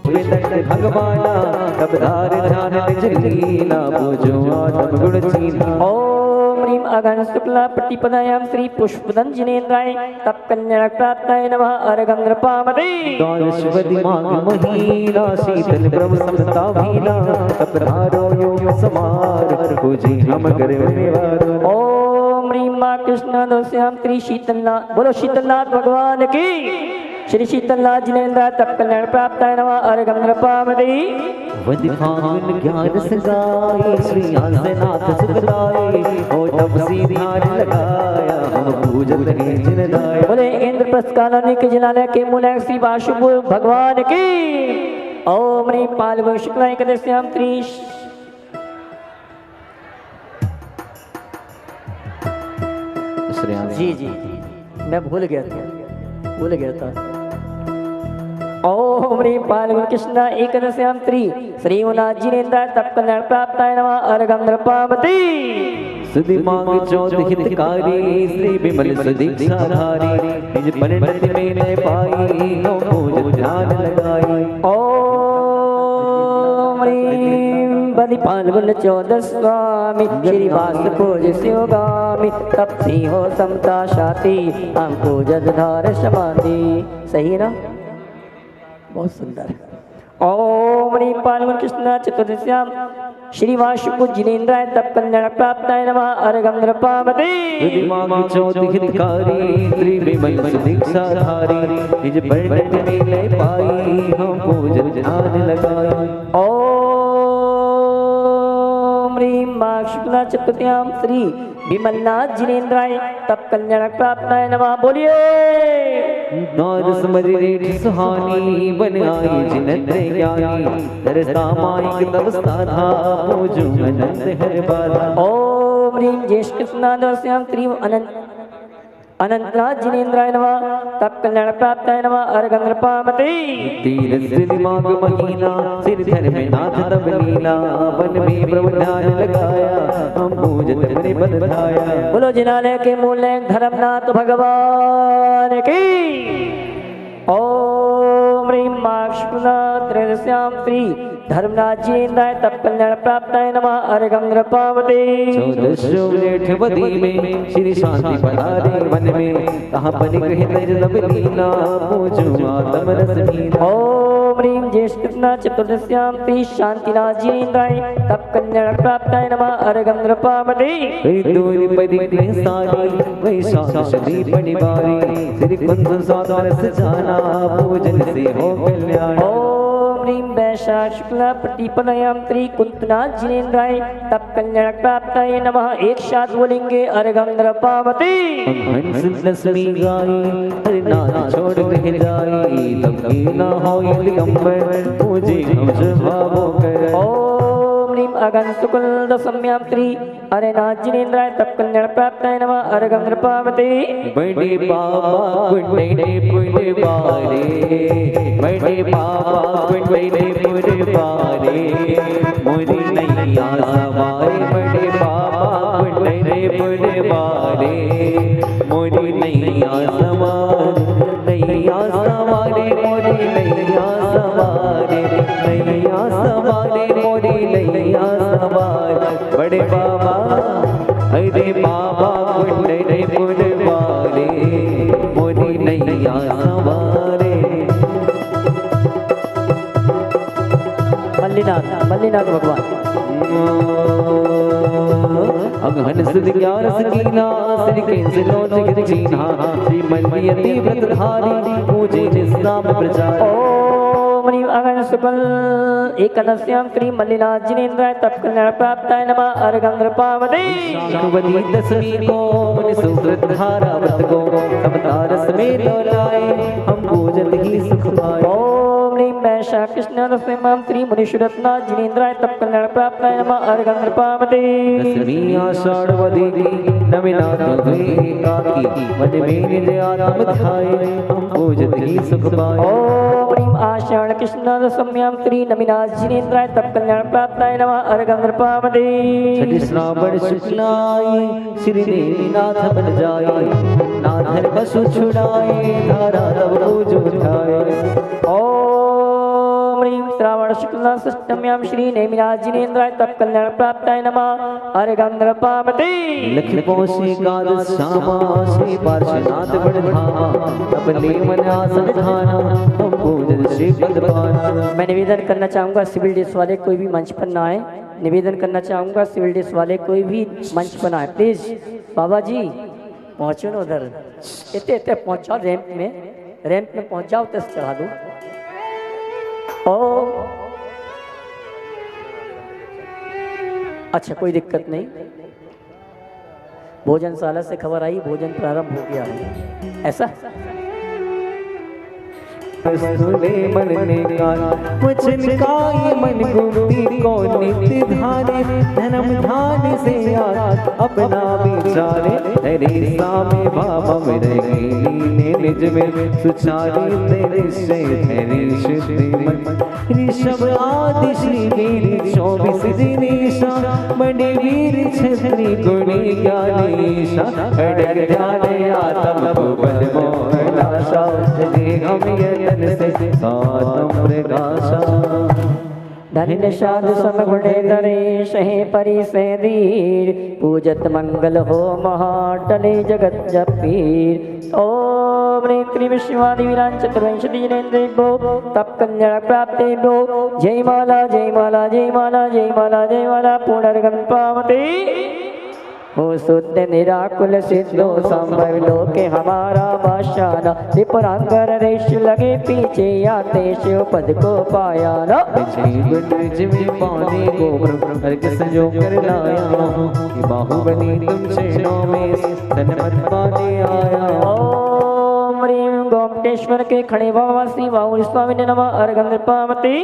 पुष्पदंड भगवाना तब धार ध्यान निज लीला पूजो आत्म गुण चीना। ओम ह्रीं अगन शुक्ला प्रतिपदायां श्री पुष्पदंजनेन्द्राय तप कल्याण प्राप्ताय नमः अर्घं नृपामते। द्वादशवती माघ महीना शीतल ब्रह्म समता भीना तप धारो योग समार पूजे हम करे निवार। ओम ह्रीं मां कृष्ण दोस्याम श्री शीतलनाथ, बोलो शीतलनाथ भगवान की। श्री शीतलनाथ जिनेन्द्र तप कल्याण प्राप्ताय नमः अर्घं नृपामते। वदि फागुन ज्ञान सगाई श्री आसनाथ सुखदाई हो तब ध्यान लगाया हम पूजत हैं जिनदाय। बोले इंद्रप्रस्थ कॉलोनी के जिलालय के मूल श्री वासुदेव भगवान की। ओम ह्रीं फाल्गुन शुक्ला एकादश्याम श्री जी मैं भूल गया था। ओम ह्रीं फाल्गुन कृष्ण एकादश्याम श्री उनाथ जिनेन्द्र तप कल्याण प्राप्ताय नमः अर्घं नृपामते। सुधि मांग चौथ हितकारी श्री विमल सुदीक्षाधारी निज परिणति में न पाई नो पूज ध्यान लगाई। ओम ह्रीं बदि फाल्गुन चौदह स्वामी श्री वासुदेव शिवगामी तप सिंहो समता शाति हमको जदधार समाधि। सही ना, बहुत सुंदर। ओम ह्रीं फाल्गुन कृष्ण चतुर्दश्याम श्री वासुदेव जिनेन्द्राय तप कल्याण प्राप्ताय नमः अर्घं नृपामते। सुधि मांग चौथ हितकारी श्री विमल सुदीक्षाधारी निज परिणति में न पाई हम पूज ध्यान लगाई। ओम ह्रीं मां शुक्ला चतुर्थ्यां श्री विमलनाथ जिनेन्द्राय तप कल्याण प्राप्ताय नमः। बोलिए नार समरी सुहानी बन आई जिनते ज्ञानी तरसा माइक तब साधा पूजो अनंत हर बाधा। ओम ह्रीं ज्येष्ठ कृष्णादस्यां श्री अनंतनाथ जिनेन्द्राय नमः तप कल्याण प्राप्ताय नमः अर्घं नृपामते। तीर माघ महीना सिर धर में नाथ तब लीला वन में प्रभु ध्यान लगाया हम पूजत बने बधाया। बोलो जिनालय के मूल धर्मनाथ भगवान की। ओम ह्रीं मां शुक्ला त्रयोदश्यां श्री धर्मनाथ जिनेन्द्राय तप कल्याण प्राप्ताय नमः अर्घं नृपामते। चौदशवती में श्री शांति पधारे वन में कहाँ परिगृहित तब लीला पूजो आत्म रस लीला। ओम ह्रीं ज्येष्ठ कृष्ण चतुर्दश्यां श्री शांतिनाथ जिनेन्द्राय तप कल्याण प्राप्ताय नमः अर्घं नृपामते। श्री कुंद साधरस जाना पूजन से हो कल्याण। ओम ह्रीं वैशाख शुक्ला प्रतिपदायां श्री कुंतनाथ जिनेन्द्राय तप कल्याण प्राप्ताय नमः। एक साथ बोलेंगे अर्घं नृपामते। हंस लक्ष्मी गाई हरि नाथ छोड़ रह जाई तब की ना हो दिगंबर पूजे हम भावो कर। ओम ह्रीं अगन शुक्ल दशम्यां श्री हरिनाथ जिनेन्द्राय तप कल्याण प्राप्ताय नमः अर्घं नृपामते। बड़े बाबा पुण्य पुण्य बारे बड़े बाबा पुण्य पुण्य बारे मोरी नैया सवारे बड़े बाबा पुण्य पुण्य बारे मोरी नैया सवारे मोरी नैया सवारे मोरी नैया सवारे बड़े बाबा अरे बाबा पुण्य पुण्य वाले मोरी नैया सवारे। मल्लीनाथ भगवान। अगहन सिद्ध ज्ञान सकीना श्री कैसे लोट चीना श्री मल्लियती व्रतधारी पूजे जिस नाम प्रचार। ओम ह्रीं अगन शुक्ल एकादश्यां श्री मल्लीनाथ जिनेन्द्राय तप कल्याण प्राप्ताय नमः अर्घं नृपामते। शाकवती दशमी को मुनि सुव्रत धारा व्रत को समतारस में डोलाए हम पूजत ही सुख पाए। ओम ह्रीं वैशाख कृष्ण दशम्यां श्री मुनिषुरत्नाथ जिनेन्द्राय तप कल्याण प्राप्ताय नमः अर्घं नृपामते। दशमी आषाढ़वदी नमिनाथ हुई काकी मन में निज आत्म ध्याए हम पूजत ही सुख पाए। ओम ह्रीं आषाढ़ कृष्ण दशम्यां श्री नमिनाथ जिनेन्द्राय तप कल्याण प्राप्ताय नमः अर्घं नृपामते। छठ श्रावण शुक्लाई श्री देवीनाथ बन जाए नाथन पशु छुड़ाए धारा तब पूजो ध्याए। ओम ह्रीं श्रावण शुक्ला षष्टम्यां श्री नेमिराजिनेन्द्राय तप कल्याण प्राप्ताय नमः। अर्घ्य पावते लक्ष्मी पौषी एकादश श्यामा श्री पार्श्वनाथ बड़धामा अपने मन आसन ठाना हम पूजन श्री पदभाना। मैं निवेदन करना चाहूँगा सिविल ड्रेस वाले कोई भी मंच पर ना आए। निवेदन करना चाहूँगा सिविल ड्रेस वाले कोई भी मंच पर ना आए प्लीज। बाबा जी पहुँचो ना उधर, इतने इतने पहुँचाओ रैंप में पहुँच जाओ तो चढ़ा दो। ओ अच्छा कोई दिक्कत नहीं। भोजनशाला से खबर आई भोजन प्रारंभ हो गया है ऐसा। सुने मन ने कान वचन का ये मन गुप्ती को नित्य धारे धर्म ध्यान से याद अपना विचारे तेरे सामे बाबा मेरे लीने निज में सुचारी तेरे से तेरे शुद्ध मन ऋषभ आदि श्री वीर 24 दिनेशा बड़े वीर छत्री गुणी ज्ञानेशा खड़ग ध्यान आत्म बल मोहनाशा दे हम से सातम प्रकाशा। धन्य साधु समगुणे नरेश हे परि से धीर पूजत मंगल हो महाटले जगत जपीर। ओम ह्रीं क्लीं शिवादि वीरां चतुर्विंशति जिनेन्द्रिभ्यो तप कल्याण प्राप्ते भ्यो जय माला जय माला जय माला जय माला जय माला पुनर्गम पावते। हो शुद्ध निराकुल सिद्धो संभव लोके हमारा बादशाह विपरांगर रेश लगे पीछे आते शिव पद को पाया न। जिम्मे पाने को अर्घ संजो कर लाया कि बाहुबली तुम चरणों में तन पाने आया। ओम ह्रीं गोमटेश्वर के खड़े बाबा श्री बाहुल स्वामी ने नमः। अर्घ्य पावते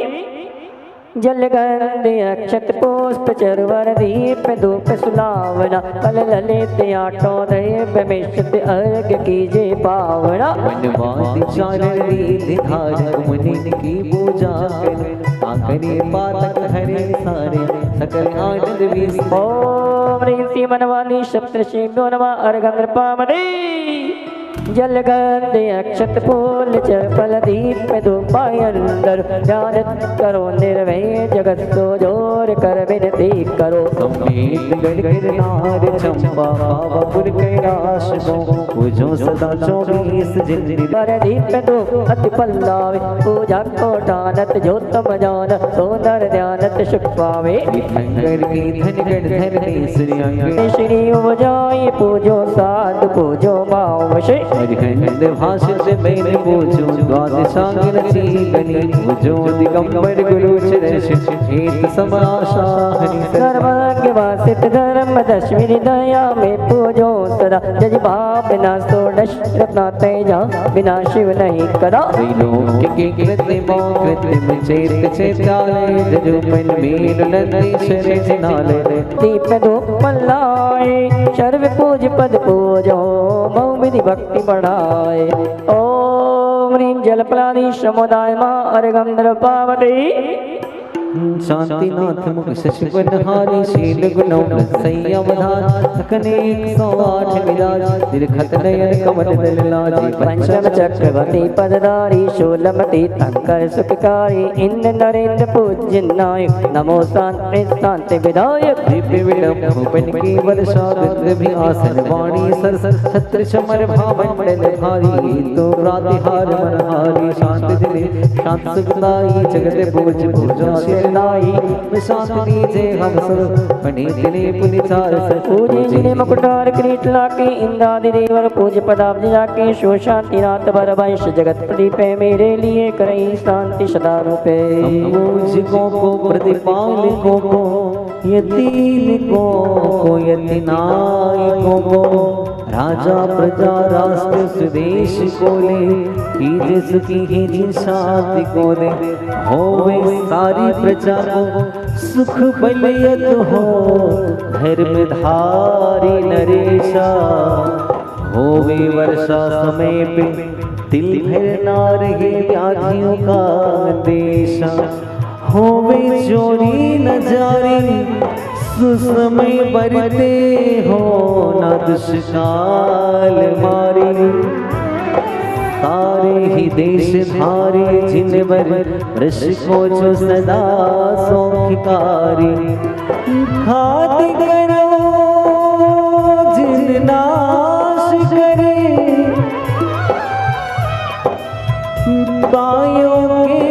जल गंध अक्षत पुष्प चरवर दीप धूप सुलावना कल ललित आठो दैव मिश्रित अर्घ कीजे पावना। वनवासी चारण धारक मुनि की पूजा कर आकरे पातक हरे सारे सकल आनंद विस। ओम ह्रीं श्री मनवाली सप्तर्षिभ्यो नमः। अर्घ्य पावते जल गंध अक्षत फूल चपल दीप धूपायंदर ध्यान करो निर्भय जगत को जोर कर विनती करो। संगीत गण नार चंपा बाबुर कैलाश को पूजो सदा 24 जिंदगी पर दीप धूप अति पल्लावे पूजा को डानत जो तम जान सोनर ध्यानत सुख पावे। धनगर की धनगढ़ धरणी श्री अंग श्री उजाई पूजो साध पूजो भावशे हरिहंद भाषित मैंने पूजो द्वादशांग रची गनी पूजो दिगंबर गुरु चरश हेत समाशा हरि सर्वज्ञ वासित धर्म दशमी दया में पूजो सदा जज भाव बिना सोडश रत्ना तेजा बिना शिव नहीं करा। त्रिलोक के कृत्य कृत्य चेत चेताले जजो मन मीन नंदीश्वर जिनाले दीप धूप मल्लाए सर्व पूज पद पूजो मौ विधि भक्ति बढ़ाए। ओम ह्रीं जलपलादि समुदाय मा अर्घ्य पावते शांतिनाथ मुख शशिवनहारी शील गुणों संयमधान थकने 108 विराज तिरखत नयन कमल दल लाजी पंचम चक्रवर्ती पदधारी शूलमती तंकर सुखकारी इंद्र नरेंद्र पूज्य नायक नमो शांति शांति विधायक। दिव्य विलंब भूपन की वर्षा रुद्र भी आसन वाणी सर छत्र समर भावन मंडल भारी तो प्रातिहार मनहारी शांत दिले शांत सुखदाई जगत पूज पूजा लाई शांति दीजे हम सब पनीतने पुनिचार पूजे जिने मुकुटार किरीट लाके इंद्रादि देवर पूज पदाब्ज जाके शो शांति नाथ वर वंश जगत प्रदीप मेरे लिए करई शांति सदा रूपे। पूजकों को प्रतिपालकों को यतीनको को यतिनायकों को राजा प्रजा राष्ट्र स्वदेश को ले कीजे सुखी ही शांति को दे होवे सारी प्रजा को सुख बलियत हो धर्मधारी नरेशा होवे वर्षा समय पे दिल भर ना रहे व्याधियों का देशा होवे चोरी न जारी सुसमय बरते हो न दुष्काल मारी सारे ही देश धारे जिनवर वृष को जो सदा सौख्यकारी घात करो जिन नाश करे बायों के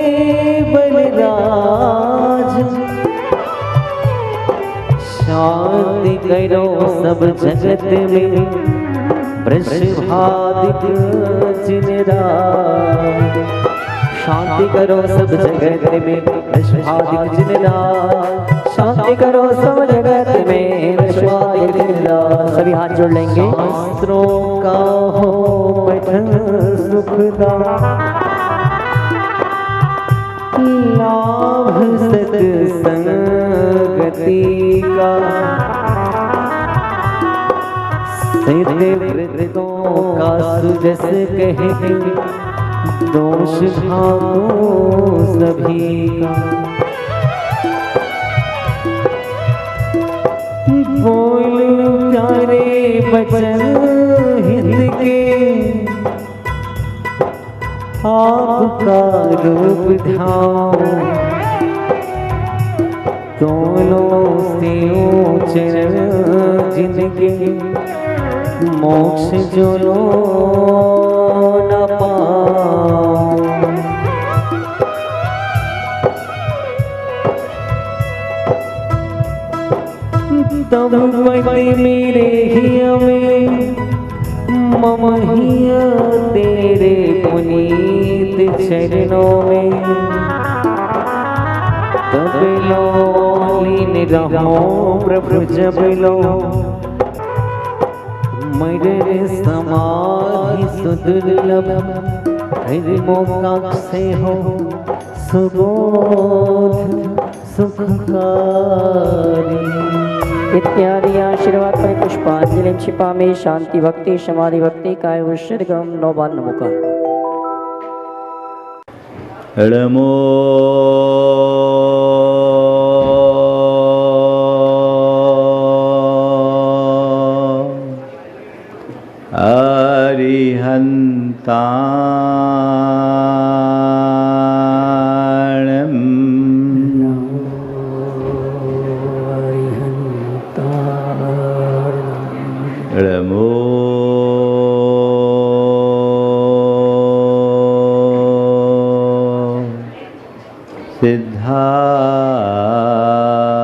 बलराज शांति करो सब जगत में वृषभादिक जिन राज शांति करो सब जगत में वृषभादिक जिन राज शांति करो सब जगत में वृषभादिक जिन राज। सभी हाथ जोड़ लेंगे। शास्त्रों का हो पठन सुखदा लाभ सत्संगति का सिद्ध वृत्तों का सुजस कहे दोष भागो सभी का बोल प्यारे बचन हित के आपका रूप ध्यान दोनों से ऊंचे जिनके मोक्ष जो लो न पाओ तब मेरे हिया में मम हिया तेरे पुनीत चरणों में तब लो लीन रहो प्रभु जब लो मेरे समाधि सुदुर्लभ हरि मोक्ष से हो सुबोध सुखकारी इत्यादि आशीर्वाद पर पुष्पांजलि छिपा में शांति भक्ति समाधि भक्ति काय वृषदगम 9 बार नमोकार। नमो अरिहन्ताणम् नमो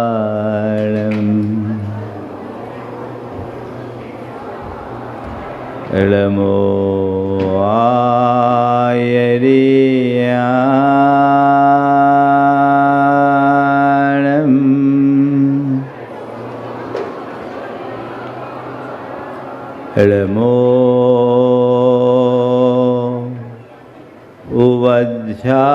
सिद्धाणम् नमो आयर्याणम् नमो उवध्याया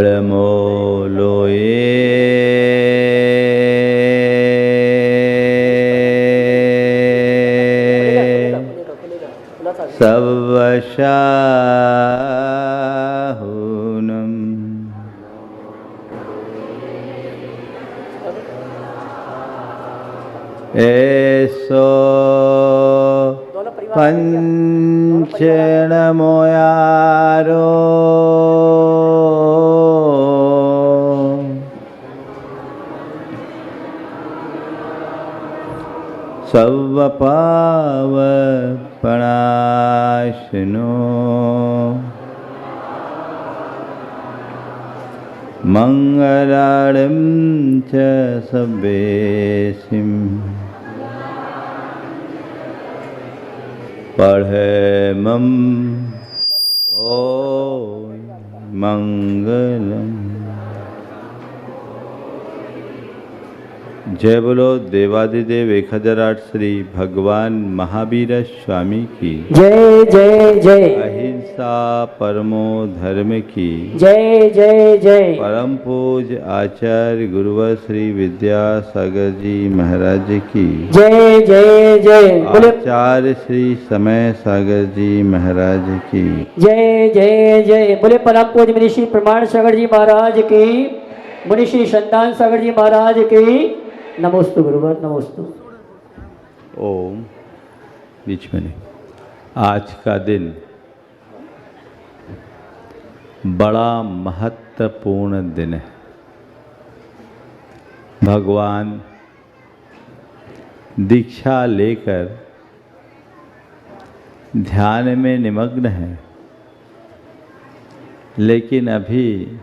नमो लोये सर्वशाहुनम् ऐसो पंचनमोयारो सर्वपावपणाशनो मंगलां च सब्बेसिं पढ़ेमं ओ मंगलम। जय बोलो देवादिदेव 1008 श्री भगवान महावीर स्वामी की जय जय जय। अहिंसा परमो धर्म की जय जय जय। परम पूज आचार्य गुरुवर श्री विद्यासागर जी महाराज की जय जय जय। आचार्य श्री समय सागर जी महाराज की जय जय जय। बोले परम पूज मुनिश्री प्रमाण सागर जी महाराज की, मुनिश्री संतान सागर जी महाराज की, नमोस्तु गुरुवर, नमोस्तु। ओम। बीच में नहीं। आज का दिन बड़ा महत्वपूर्ण दिन है। भगवान दीक्षा लेकर ध्यान में निमग्न है, लेकिन अभी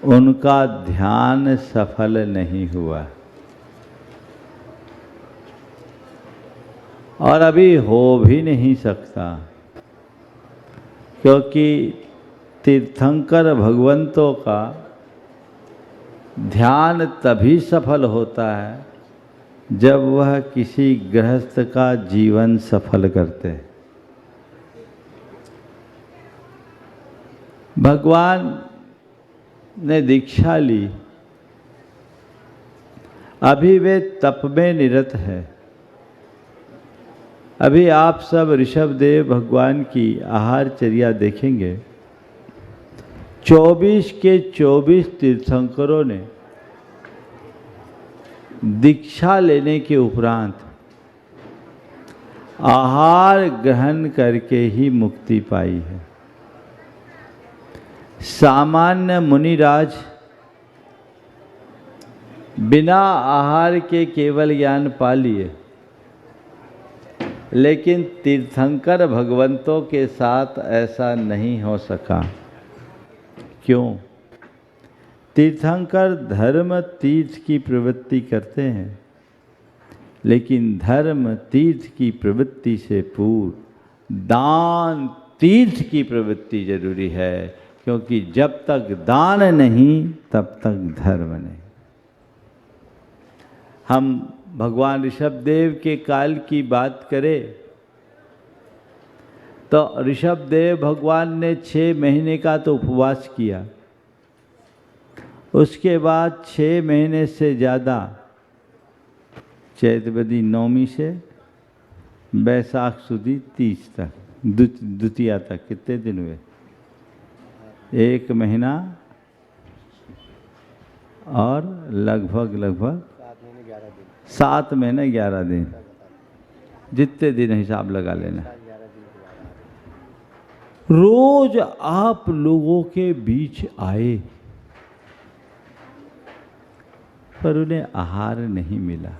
उनका ध्यान सफल नहीं हुआ और अभी हो भी नहीं सकता, क्योंकि तीर्थंकर भगवंतों का ध्यान तभी सफल होता है जब वह किसी गृहस्थ का जीवन सफल करते हैं। भगवान ने दीक्षा ली, अभी वे तप में निरत है। अभी आप सब ऋषभदेव भगवान की आहारचर्या देखेंगे। 24 के 24 तीर्थंकरों ने दीक्षा लेने के उपरांत आहार ग्रहण करके ही मुक्ति पाई है। सामान्य मुनिराज बिना आहार के केवल ज्ञान पा लिए, लेकिन तीर्थंकर भगवंतों के साथ ऐसा नहीं हो सका। क्यों? तीर्थंकर धर्म तीर्थ की प्रवृत्ति करते हैं, लेकिन धर्म तीर्थ की प्रवृत्ति से पूर्व दान तीर्थ की प्रवृत्ति जरूरी है, क्योंकि जब तक दान नहीं तब तक धर्म नहीं। हम भगवान ऋषभदेव के काल की बात करें तो ऋषभदेव भगवान ने 6 महीने का तो उपवास किया, उसके बाद 6 महीने से ज़्यादा चैतवदी नवमी से बैसाख सुदी 30 तक, द्वितीया तक कितने दिन हुए? 1 महीना और लगभग 7 महीने 11 दिन, जितने दिन हिसाब लगा लेना। रोज आप लोगों के बीच आए, पर उन्हें आहार नहीं मिला।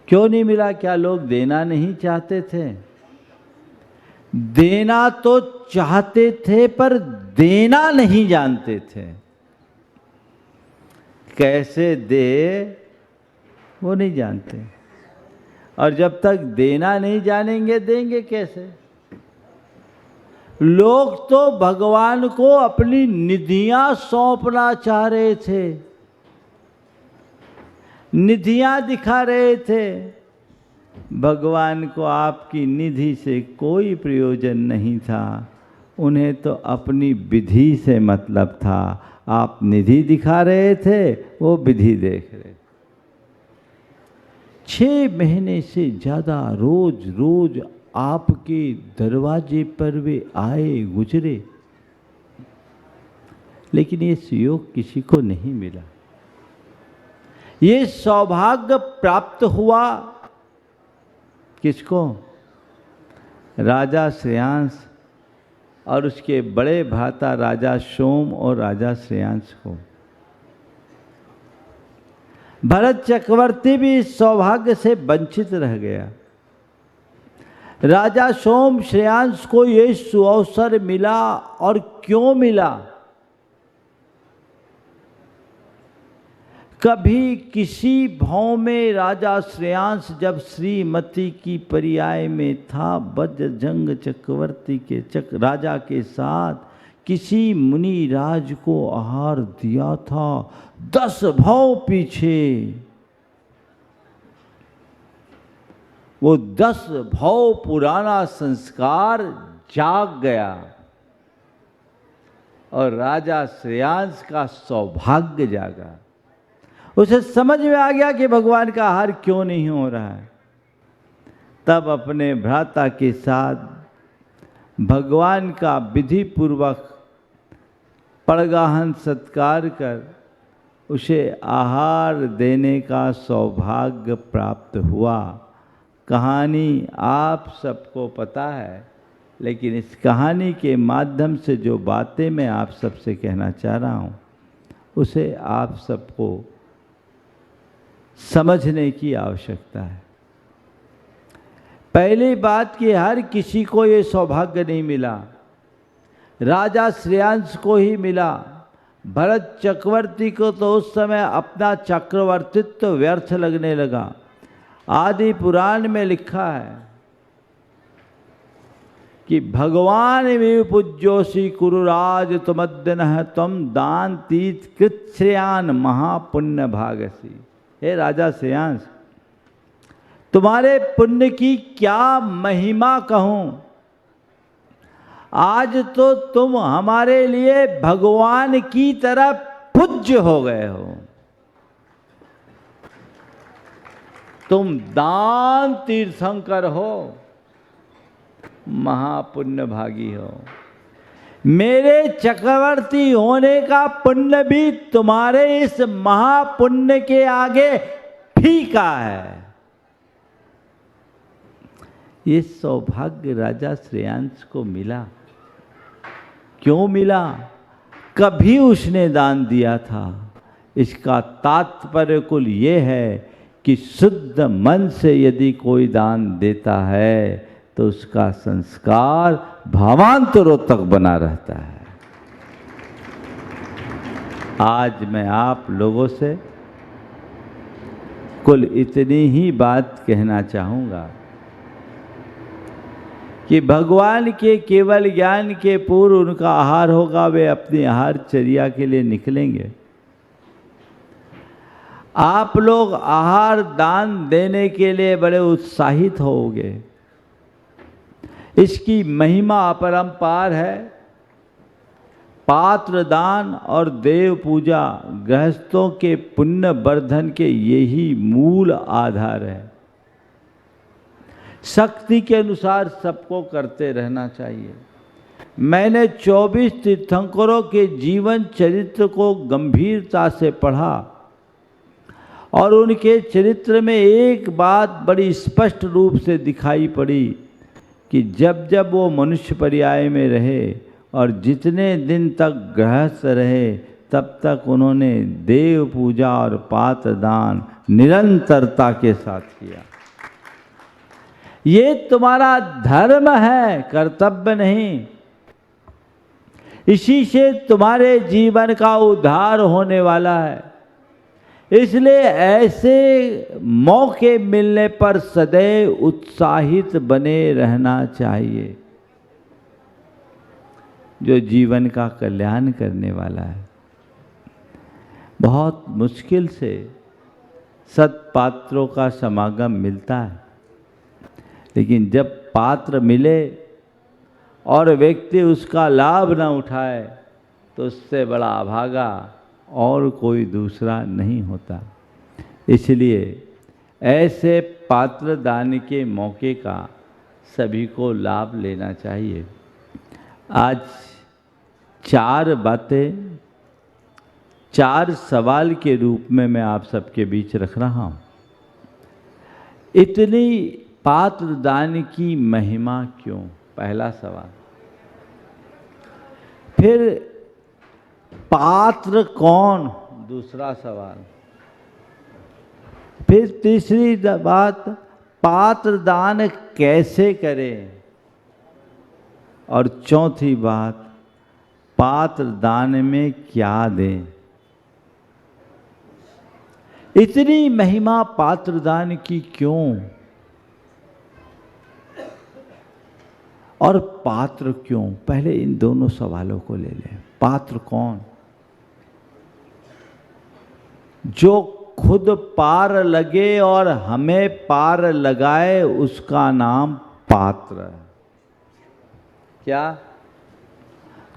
क्यों नहीं मिला? क्या लोग देना नहीं चाहते थे? देना तो चाहते थे, पर देना नहीं जानते थे। कैसे दे वो नहीं जानते, और जब तक देना नहीं जानेंगे देंगे कैसे? लोग तो भगवान को अपनी निधियां सौंपना चाह रहे थे, निधियां दिखा रहे थे। भगवान को आपकी निधि से कोई प्रयोजन नहीं था, उन्हें तो अपनी विधि से मतलब था। आप निधि दिखा रहे थे, वो विधि देख रहे। 6 महीने से ज़्यादा रोज रोज आपके दरवाजे पर वे आए गुजरे, लेकिन ये सुयोग किसी को नहीं मिला। ये सौभाग्य प्राप्त हुआ किसको? राजा श्रेयांश और उसके बड़े भ्राता राजा सोम और राजा श्रेयांश को। भरत चक्रवर्ती भी इस सौभाग्य से वंचित रह गया। राजा सोम श्रेयांश को ये सुअवसर मिला, और क्यों मिला? कभी किसी भाव में राजा श्रेयांश जब श्रीमती की पर्याय में था, बज्रजंग चक्रवर्ती के राजा के साथ किसी मुनि राज को आहार दिया था। 10 भाव पीछे वो 10 भाव पुराना संस्कार जाग गया, और राजा श्रेयांश का सौभाग्य जागा। उसे समझ में आ गया कि भगवान का आहार क्यों नहीं हो रहा है। तब अपने भ्राता के साथ भगवान का विधि पूर्वक पड़गाहन सत्कार कर उसे आहार देने का सौभाग्य प्राप्त हुआ। कहानी आप सबको पता है, लेकिन इस कहानी के माध्यम से जो बातें मैं आप सबसे कहना चाह रहा हूँ उसे आप सबको समझने की आवश्यकता है। पहली बात कि हर किसी को ये सौभाग्य नहीं मिला, राजा श्रेयांश को ही मिला। भरत चक्रवर्ती को तो उस समय अपना चक्रवर्तित्व व्यर्थ लगने लगा। आदि पुराण में लिखा है कि भगवान में पूज्योसी कुरुराज तुमद्दन तम दान तीत कृच्छ्रेयान महापुण्य भागसी। हे राजा श्रेयांश, तुम्हारे पुण्य की क्या महिमा कहूं। आज तो तुम हमारे लिए भगवान की तरह पूज्य हो गए हो। तुम दान तीर्थंकर हो, महापुण्य भागी हो। मेरे चक्रवर्ती होने का पुण्य भी तुम्हारे इस महापुण्य के आगे फीका है। ये सौभाग्य राजा श्रेयांश को मिला। क्यों मिला? कभी उसने दान दिया था। इसका तात्पर्य कुल ये है कि शुद्ध मन से यदि कोई दान देता है तो उसका संस्कार भावांतरों तक बना रहता है। आज मैं आप लोगों से कुल इतनी ही बात कहना चाहूँगा कि भगवान के केवल ज्ञान के पूर्व उनका आहार होगा, वे अपनी आहारचर्या के लिए निकलेंगे। आप लोग आहार दान देने के लिए बड़े उत्साहित होंगे। इसकी महिमा अपरंपार है। पात्र दान और देव पूजा गृहस्थों के पुण्य वर्धन के यही मूल आधार है। शक्ति के अनुसार सबको करते रहना चाहिए। मैंने 24 तीर्थंकरों के जीवन चरित्र को गंभीरता से पढ़ा और उनके चरित्र में एक बात बड़ी स्पष्ट रूप से दिखाई पड़ी कि जब जब वो मनुष्य पर्याय में रहे और जितने दिन तक गृहस्थ रहे, तब तक उन्होंने देव पूजा और पात्र दान निरंतरता के साथ किया। ये तुम्हारा धर्म है, कर्तव्य नहीं। इसी से तुम्हारे जीवन का उद्धार होने वाला है। इसलिए ऐसे मौके मिलने पर सदैव उत्साहित बने रहना चाहिए, जो जीवन का कल्याण करने वाला है। बहुत मुश्किल से सत्पात्रों का समागम मिलता है, लेकिन जब पात्र मिले और व्यक्ति उसका लाभ न उठाए तो उससे बड़ा अभागा और कोई दूसरा नहीं होता। इसलिए ऐसे पात्र दान के मौके का सभी को लाभ लेना चाहिए। आज 4 बातें 4 सवाल के रूप में मैं आप सबके बीच रख रहा हूँ। इतनी पात्र दान की महिमा क्यों? पहला सवाल। फिर पात्र कौन? दूसरा सवाल। फिर तीसरी बात, पात्र दान कैसे करें? और चौथी बात, पात्र दान में क्या दें? इतनी महिमा पात्र दान की क्यों? और पात्र क्यों? पहले इन दोनों सवालों को ले लें। पात्र कौन? जो खुद पार लगे और हमें पार लगाए, उसका नाम पात्र है। क्या?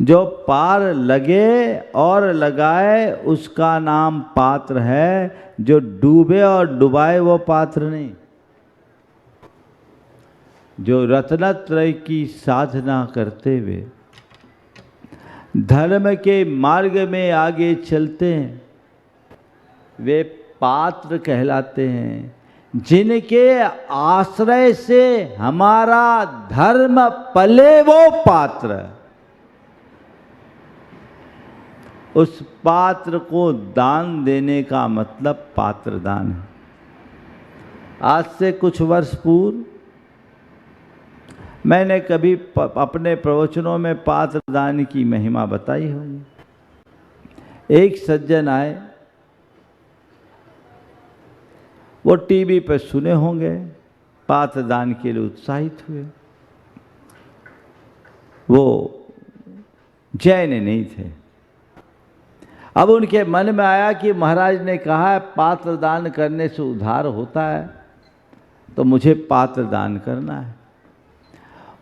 जो पार लगे और लगाए उसका नाम पात्र है। जो डूबे और डुबाए वो पात्र नहीं। जो रत्नत्रय की साधना करते हुए धर्म के मार्ग में आगे चलते हैं, वे पात्र कहलाते हैं, जिनके आश्रय से हमारा धर्म पले, वो पात्र। उस पात्र को दान देने का मतलब पात्र दान है। आज से कुछ वर्ष पूर्व मैंने कभी अपने प्रवचनों में पात्र दान की महिमा बताई होगी। एक सज्जन आए, वो टीवी पर सुने होंगे, पात्र दान के लिए उत्साहित हुए। वो जैन नहीं थे। अब उनके मन में आया कि महाराज ने कहा है पात्र दान करने से उद्धार होता है, तो मुझे पात्र दान करना है।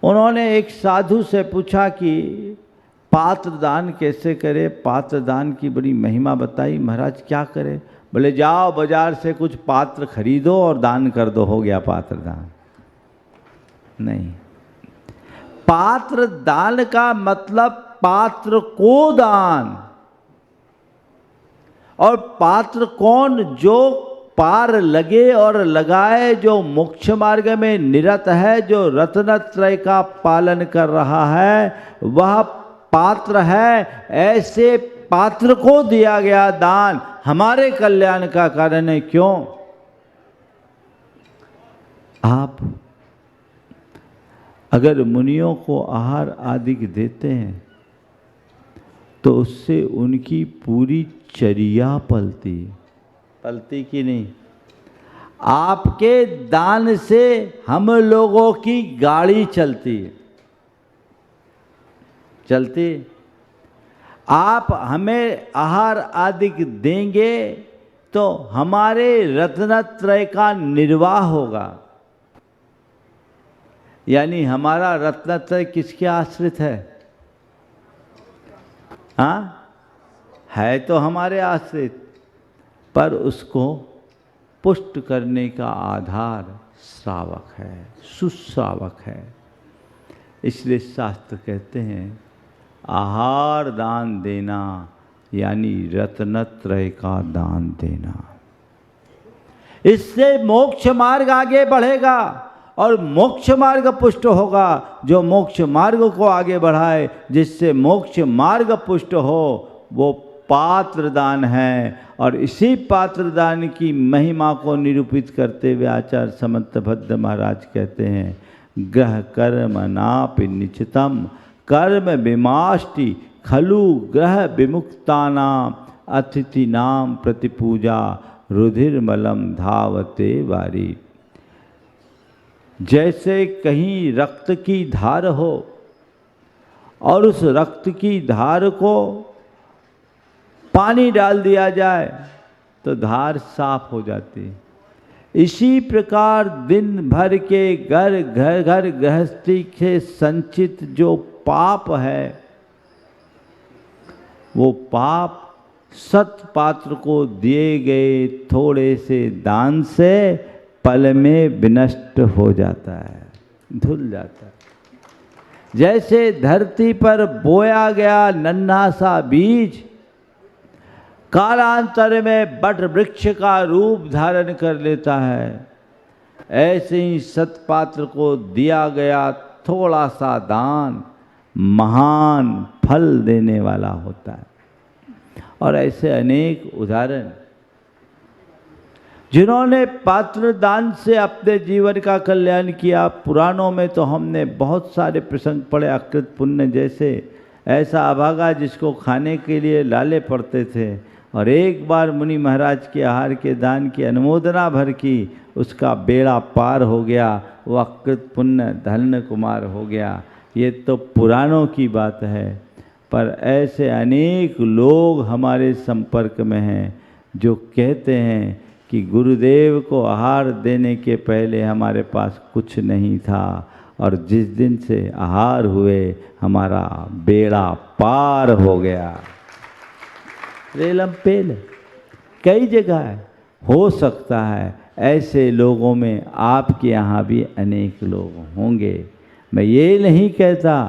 उन्होंने एक साधु से पूछा कि पात्र दान कैसे करे, पात्र दान की बड़ी महिमा बताई। महाराज क्या करे? बोले जाओ बाजार से कुछ पात्र खरीदो और दान कर दो, हो गया पात्र दान। नहीं, पात्र दान का मतलब पात्र को दान। और पात्र कौन? जो पार लगे और लगाए, जो मोक्ष मार्ग में निरत है, जो रत्नत्रय का पालन कर रहा है, वह पात्र है। ऐसे पात्र को दिया गया दान हमारे कल्याण का कारण है। क्यों? आप अगर मुनियों को आहार आदि देते हैं तो उससे उनकी पूरी चर्या पलती कि नहीं? आपके दान से हम लोगों की गाड़ी चलती। आप हमें आहार आदि देंगे तो हमारे रत्नत्रय का निर्वाह होगा। यानी हमारा रत्नत्रय किसके आश्रित है? हाँ, है तो हमारे आश्रित, पर उसको पुष्ट करने का आधार श्रावक है, सुश्रावक है। इसलिए शास्त्र कहते हैं आहार दान देना यानी रत्नत्रय का दान देना। इससे मोक्ष मार्ग आगे बढ़ेगा और मोक्ष मार्ग पुष्ट होगा। जो मोक्ष मार्ग को आगे बढ़ाए, जिससे मोक्ष मार्ग पुष्ट हो, वो पात्र दान है। और इसी पात्र दान की महिमा को निरूपित करते हुए आचार्य समंत भद्र महाराज कहते हैं ग्रह कर्म नापि निचितम कर्म विमाष्टि खलु ग्रह विमुक्तानाम अतिथि नाम प्रतिपूजा रुधिरमलम धावते वारी। जैसे कहीं रक्त की धार हो और उस रक्त की धार को पानी डाल दिया जाए तो धार साफ हो जाती है। इसी प्रकार दिन भर के घर गृहस्थी के संचित जो पाप है, वो पाप सत्पात्र को दिए गए थोड़े से दान से पल में विनष्ट हो जाता है, धुल जाता है। जैसे धरती पर बोया गया नन्हा सा बीज कालांतर में बट वृक्ष का रूप धारण कर लेता है, ऐसे ही सत्पात्र को दिया गया थोड़ा सा दान महान फल देने वाला होता है। और ऐसे अनेक उदाहरण जिन्होंने पात्र दान से अपने जीवन का कल्याण किया। पुराणों में तो हमने बहुत सारे प्रसंग पढ़े। अकृत पुण्य जैसे ऐसा अभागा जिसको खाने के लिए लाले पड़ते थे और एक बार मुनि महाराज के आहार के दान की अनुमोदना भर की, उसका बेड़ा पार हो गया, वो अकृत पुण्य धन्य कुमार हो गया। ये तो पुराणों की बात है, पर ऐसे अनेक लोग हमारे संपर्क में हैं जो कहते हैं कि गुरुदेव को आहार देने के पहले हमारे पास कुछ नहीं था और जिस दिन से आहार हुए हमारा बेड़ा पार हो गया। रेलम पेल कई जगह है। हो सकता है ऐसे लोगों में आपके यहाँ भी अनेक लोग होंगे। मैं ये नहीं कहता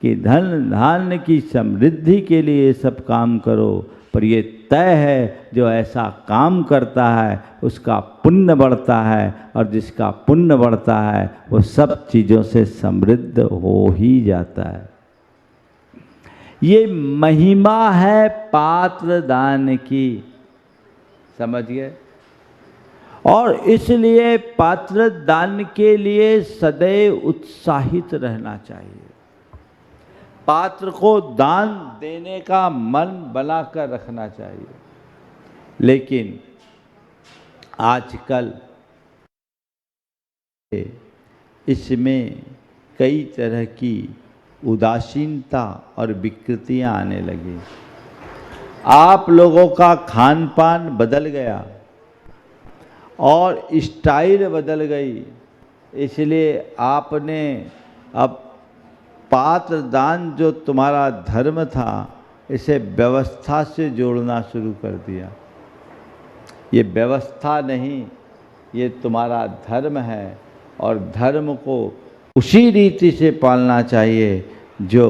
कि धन धान्य की समृद्धि के लिए सब काम करो, पर ये तय है, जो ऐसा काम करता है उसका पुण्य बढ़ता है, और जिसका पुण्य बढ़ता है वो सब चीज़ों से समृद्ध हो ही जाता है। ये महिमा है पात्र दान की, समझ गए? और इसलिए पात्र दान के लिए सदैव उत्साहित रहना चाहिए। पात्र को दान देने का मन बनाकर रखना चाहिए। लेकिन आजकल इसमें कई तरह की उदासीनता और विकृतियां आने लगी। आप लोगों का खान पान बदल गया और स्टाइल बदल गई, इसलिए आपने अब पात्र दान जो तुम्हारा धर्म था इसे व्यवस्था से जोड़ना शुरू कर दिया। ये व्यवस्था नहीं, ये तुम्हारा धर्म है, और धर्म को उसी रीति से पालना चाहिए जो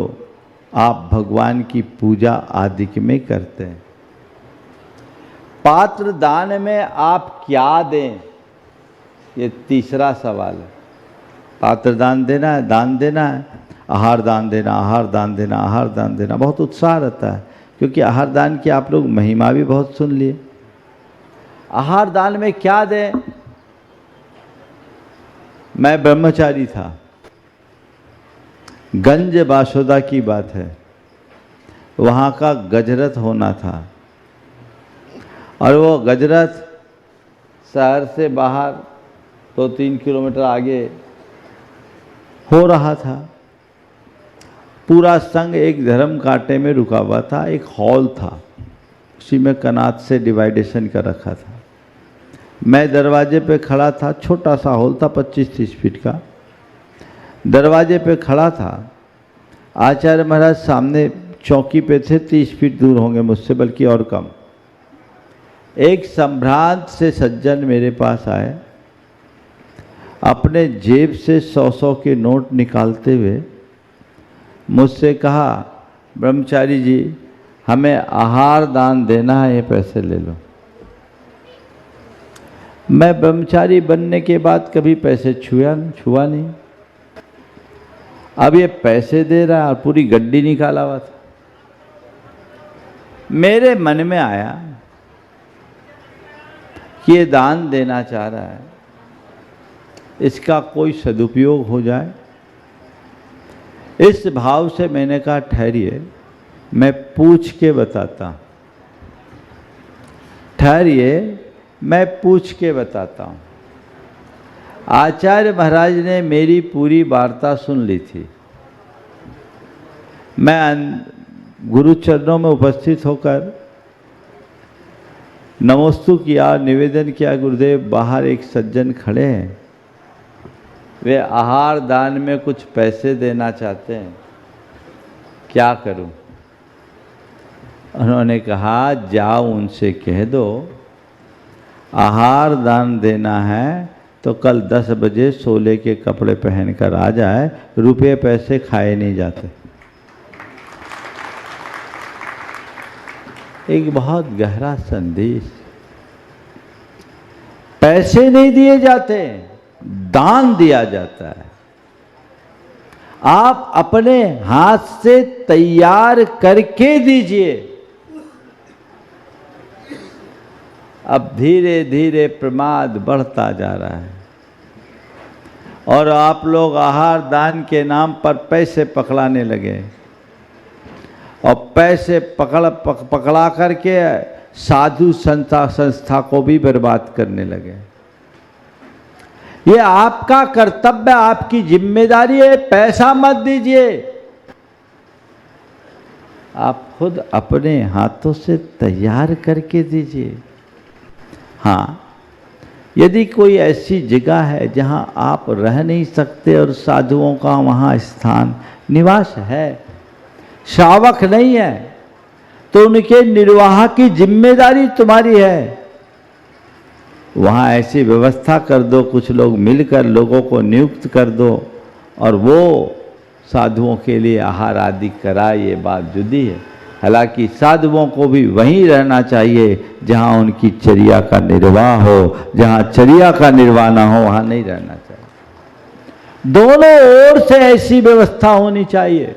आप भगवान की पूजा आदि में करते हैं। पात्र दान में आप क्या दें, ये तीसरा सवाल है। पात्र दान देना है, दान देना है, आहार दान देना, आहार दान देना, आहार दान देना, बहुत उत्साह रहता है, क्योंकि आहार दान की आप लोग महिमा भी बहुत सुन लिए। आहार दान में क्या दें? मैं ब्रह्मचारी था, गंज बासोदा की बात है, वहाँ का गजरथ होना था, और वो गजरथ शहर से बाहर 2-3 किलोमीटर आगे हो रहा था। पूरा संघ एक धर्म कांटे में रुका हुआ था, एक हॉल था, उसी में कनात से डिवाइडेशन कर रखा था। मैं दरवाजे पे खड़ा था, छोटा सा हॉल था 25-30 फीट का, दरवाजे पे खड़ा था। आचार्य महाराज सामने चौकी पे थे, 30 फीट दूर होंगे मुझसे, बल्कि और कम। एक संभ्रांत से सज्जन मेरे पास आए, अपने जेब से 100-100 के नोट निकालते हुए मुझसे कहा, ब्रह्मचारी जी हमें आहार दान देना है, ये पैसे ले लो। मैं ब्रह्मचारी बनने के बाद कभी पैसे छुआ नहीं। अब ये पैसे दे रहा है और पूरी गड्डी निकाला हुआ था। मेरे मन में आया कि ये दान देना चाह रहा है, इसका कोई सदुपयोग हो जाए। इस भाव से मैंने कहा ठहरिए, मैं पूछ के बताता। ठहरिए, मैं पूछ के बताता हूँ। आचार्य महाराज ने मेरी पूरी वार्ता सुन ली थी। मैं गुरु चरणों में उपस्थित होकर नमोस्तु किया, निवेदन किया, गुरुदेव बाहर एक सज्जन खड़े हैं, वे आहार दान में कुछ पैसे देना चाहते हैं, क्या करूं? उन्होंने कहा जाओ उनसे कह दो आहार दान देना है तो कल 10 बजे सोले के कपड़े पहनकर आ जाए, रुपये पैसे खाए नहीं जाते। एक बहुत गहरा संदेश। पैसे नहीं दिए जाते, दान दिया जाता है। आप अपने हाथ से तैयार करके दीजिए। अब धीरे धीरे प्रमाद बढ़ता जा रहा है और आप लोग आहार दान के नाम पर पैसे पकड़ाने लगे और पैसे पकड़ा करके साधु संस्था को भी बर्बाद करने लगे। ये आपका कर्तव्य, आपकी जिम्मेदारी है। पैसा मत दीजिए, आप खुद अपने हाथों से तैयार करके दीजिए। हाँ, यदि कोई ऐसी जगह है जहां आप रह नहीं सकते और साधुओं का वहां स्थान निवास है, श्रावक नहीं है, तो उनके निर्वाह की जिम्मेदारी तुम्हारी है। वहाँ ऐसी व्यवस्था कर दो, कुछ लोग मिलकर लोगों को नियुक्त कर दो और वो साधुओं के लिए आहार आदि कराए, ये बात जुदी है। हालांकि साधुओं को भी वहीं रहना चाहिए जहां उनकी चर्या का निर्वाह हो, जहां चर्या का निर्वाह ना हो वहां नहीं रहना चाहिए। दोनों ओर से ऐसी व्यवस्था होनी चाहिए।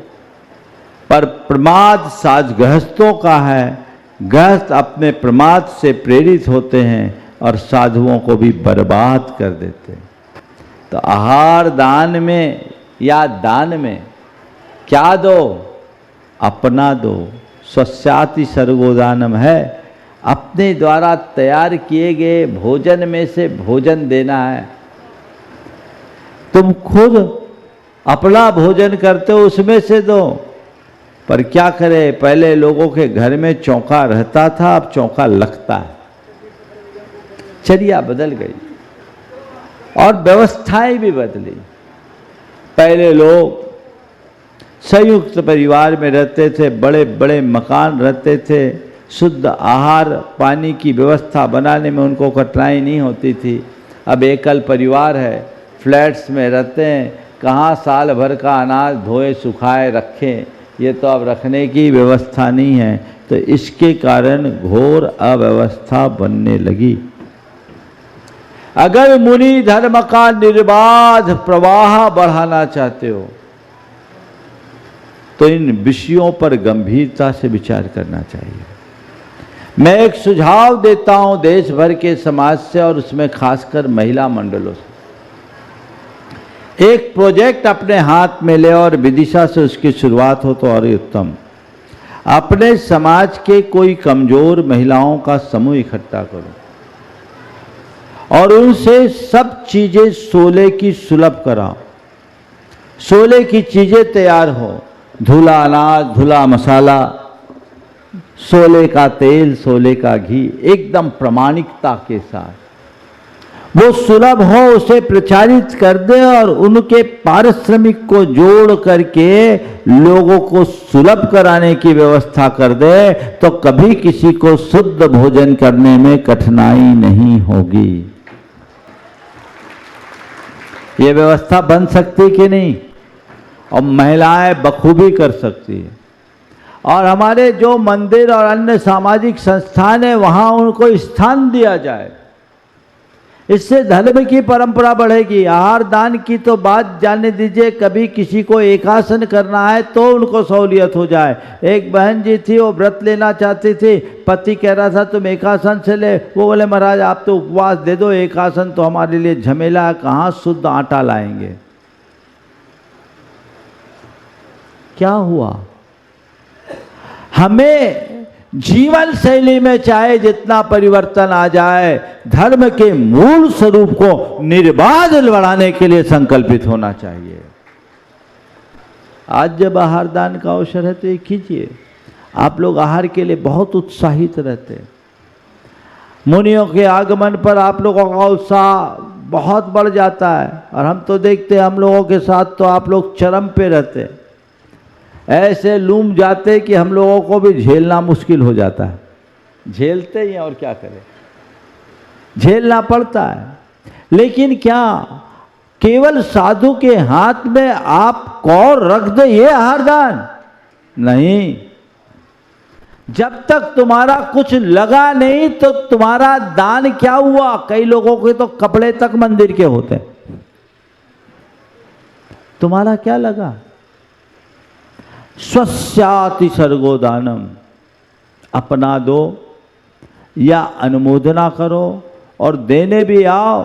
पर प्रमाद साज गृहस्थों का है, गृहस्थ अपने प्रमाद से प्रेरित होते हैं और साधुओं को भी बर्बाद कर देते हैं। तो आहार दान में या दान में क्या दो? अपना दो। स्वस्याति सर्गोदानम है, अपने द्वारा तैयार किए गए भोजन में से भोजन देना है। तुम खुद अपना भोजन करते हो उसमें से दो। पर क्या करें, पहले लोगों के घर में चौका रहता था, अब चौका लगता है। चर्या बदल गई और व्यवस्थाएं भी बदली। पहले लोग संयुक्त परिवार में रहते थे, बड़े बड़े मकान रहते थे, शुद्ध आहार पानी की व्यवस्था बनाने में उनको कठिनाई नहीं होती थी। अब एकल परिवार है, फ्लैट्स में रहते हैं, कहाँ साल भर का अनाज धोए सुखाए रखें, ये तो अब रखने की व्यवस्था नहीं है। तो इसके कारण घोर अव्यवस्था बनने लगी। अगर मुनि धर्म का निर्बाध प्रवाह बढ़ाना चाहते हो तो इन विषयों पर गंभीरता से विचार करना चाहिए। मैं एक सुझाव देता हूं देश भर के समाज से और उसमें खासकर महिला मंडलों से। एक प्रोजेक्ट अपने हाथ में ले और विदिशा से उसकी शुरुआत हो तो और उत्तम। अपने समाज के कोई कमजोर महिलाओं का समूह इकट्ठा करो और उनसे सब चीजें सोले की सुलभ कराओ। सोले की चीजें तैयार हो, धुला अनाज, धुला मसाला, सोले का तेल, सोले का घी, एकदम प्रामाणिकता के साथ वो सुलभ हो, उसे प्रचारित कर दे और उनके पारिश्रमिक को जोड़ करके लोगों को सुलभ कराने की व्यवस्था कर दे तो कभी किसी को शुद्ध भोजन करने में कठिनाई नहीं होगी। ये व्यवस्था बन सकती कि नहीं? और महिलाएं बखूबी कर सकती है। और हमारे जो मंदिर और अन्य सामाजिक संस्थान है वहां उनको स्थान दिया जाए। इससे धर्म की परंपरा बढ़ेगी। आहार दान की तो बात जाने दीजिए, कभी किसी को एकासन करना है तो उनको सहूलियत हो जाए। एक बहन जी थी, वो व्रत लेना चाहती थी, पति कह रहा था तुम एकासन से ले, वो बोले महाराज आप तो उपवास दे दो, एकासन तो हमारे लिए झमेला है, कहाँ शुद्ध आटा लाएंगे। क्या हुआ? हमें जीवन शैली में चाहे जितना परिवर्तन आ जाए, धर्म के मूल स्वरूप को निर्बाध बढ़ाने के लिए संकल्पित होना चाहिए। आज जब आहार दान का अवसर है तो ये कीजिए। आप लोग आहार के लिए बहुत उत्साहित रहते हैं। मुनियों के आगमन पर आप लोगों का उत्साह बहुत बढ़ जाता है और हम तो देखते हैं हम लोगों के साथ तो आप लोग चरम पे रहते हैं। ऐसे लूम जाते कि हम लोगों को भी झेलना मुश्किल हो जाता है। झेलते ही और क्या करें, झेलना पड़ता है। लेकिन क्या केवल साधु के हाथ में आप कौर रख दे ये आहार दान? नहीं। जब तक तुम्हारा कुछ लगा नहीं तो तुम्हारा दान क्या हुआ? कई लोगों के तो कपड़े तक मंदिर के होते हैं, तुम्हारा क्या लगा? स्वस्याति सर्गोदानम, अपना दो या अनुमोदना करो और देने भी आओ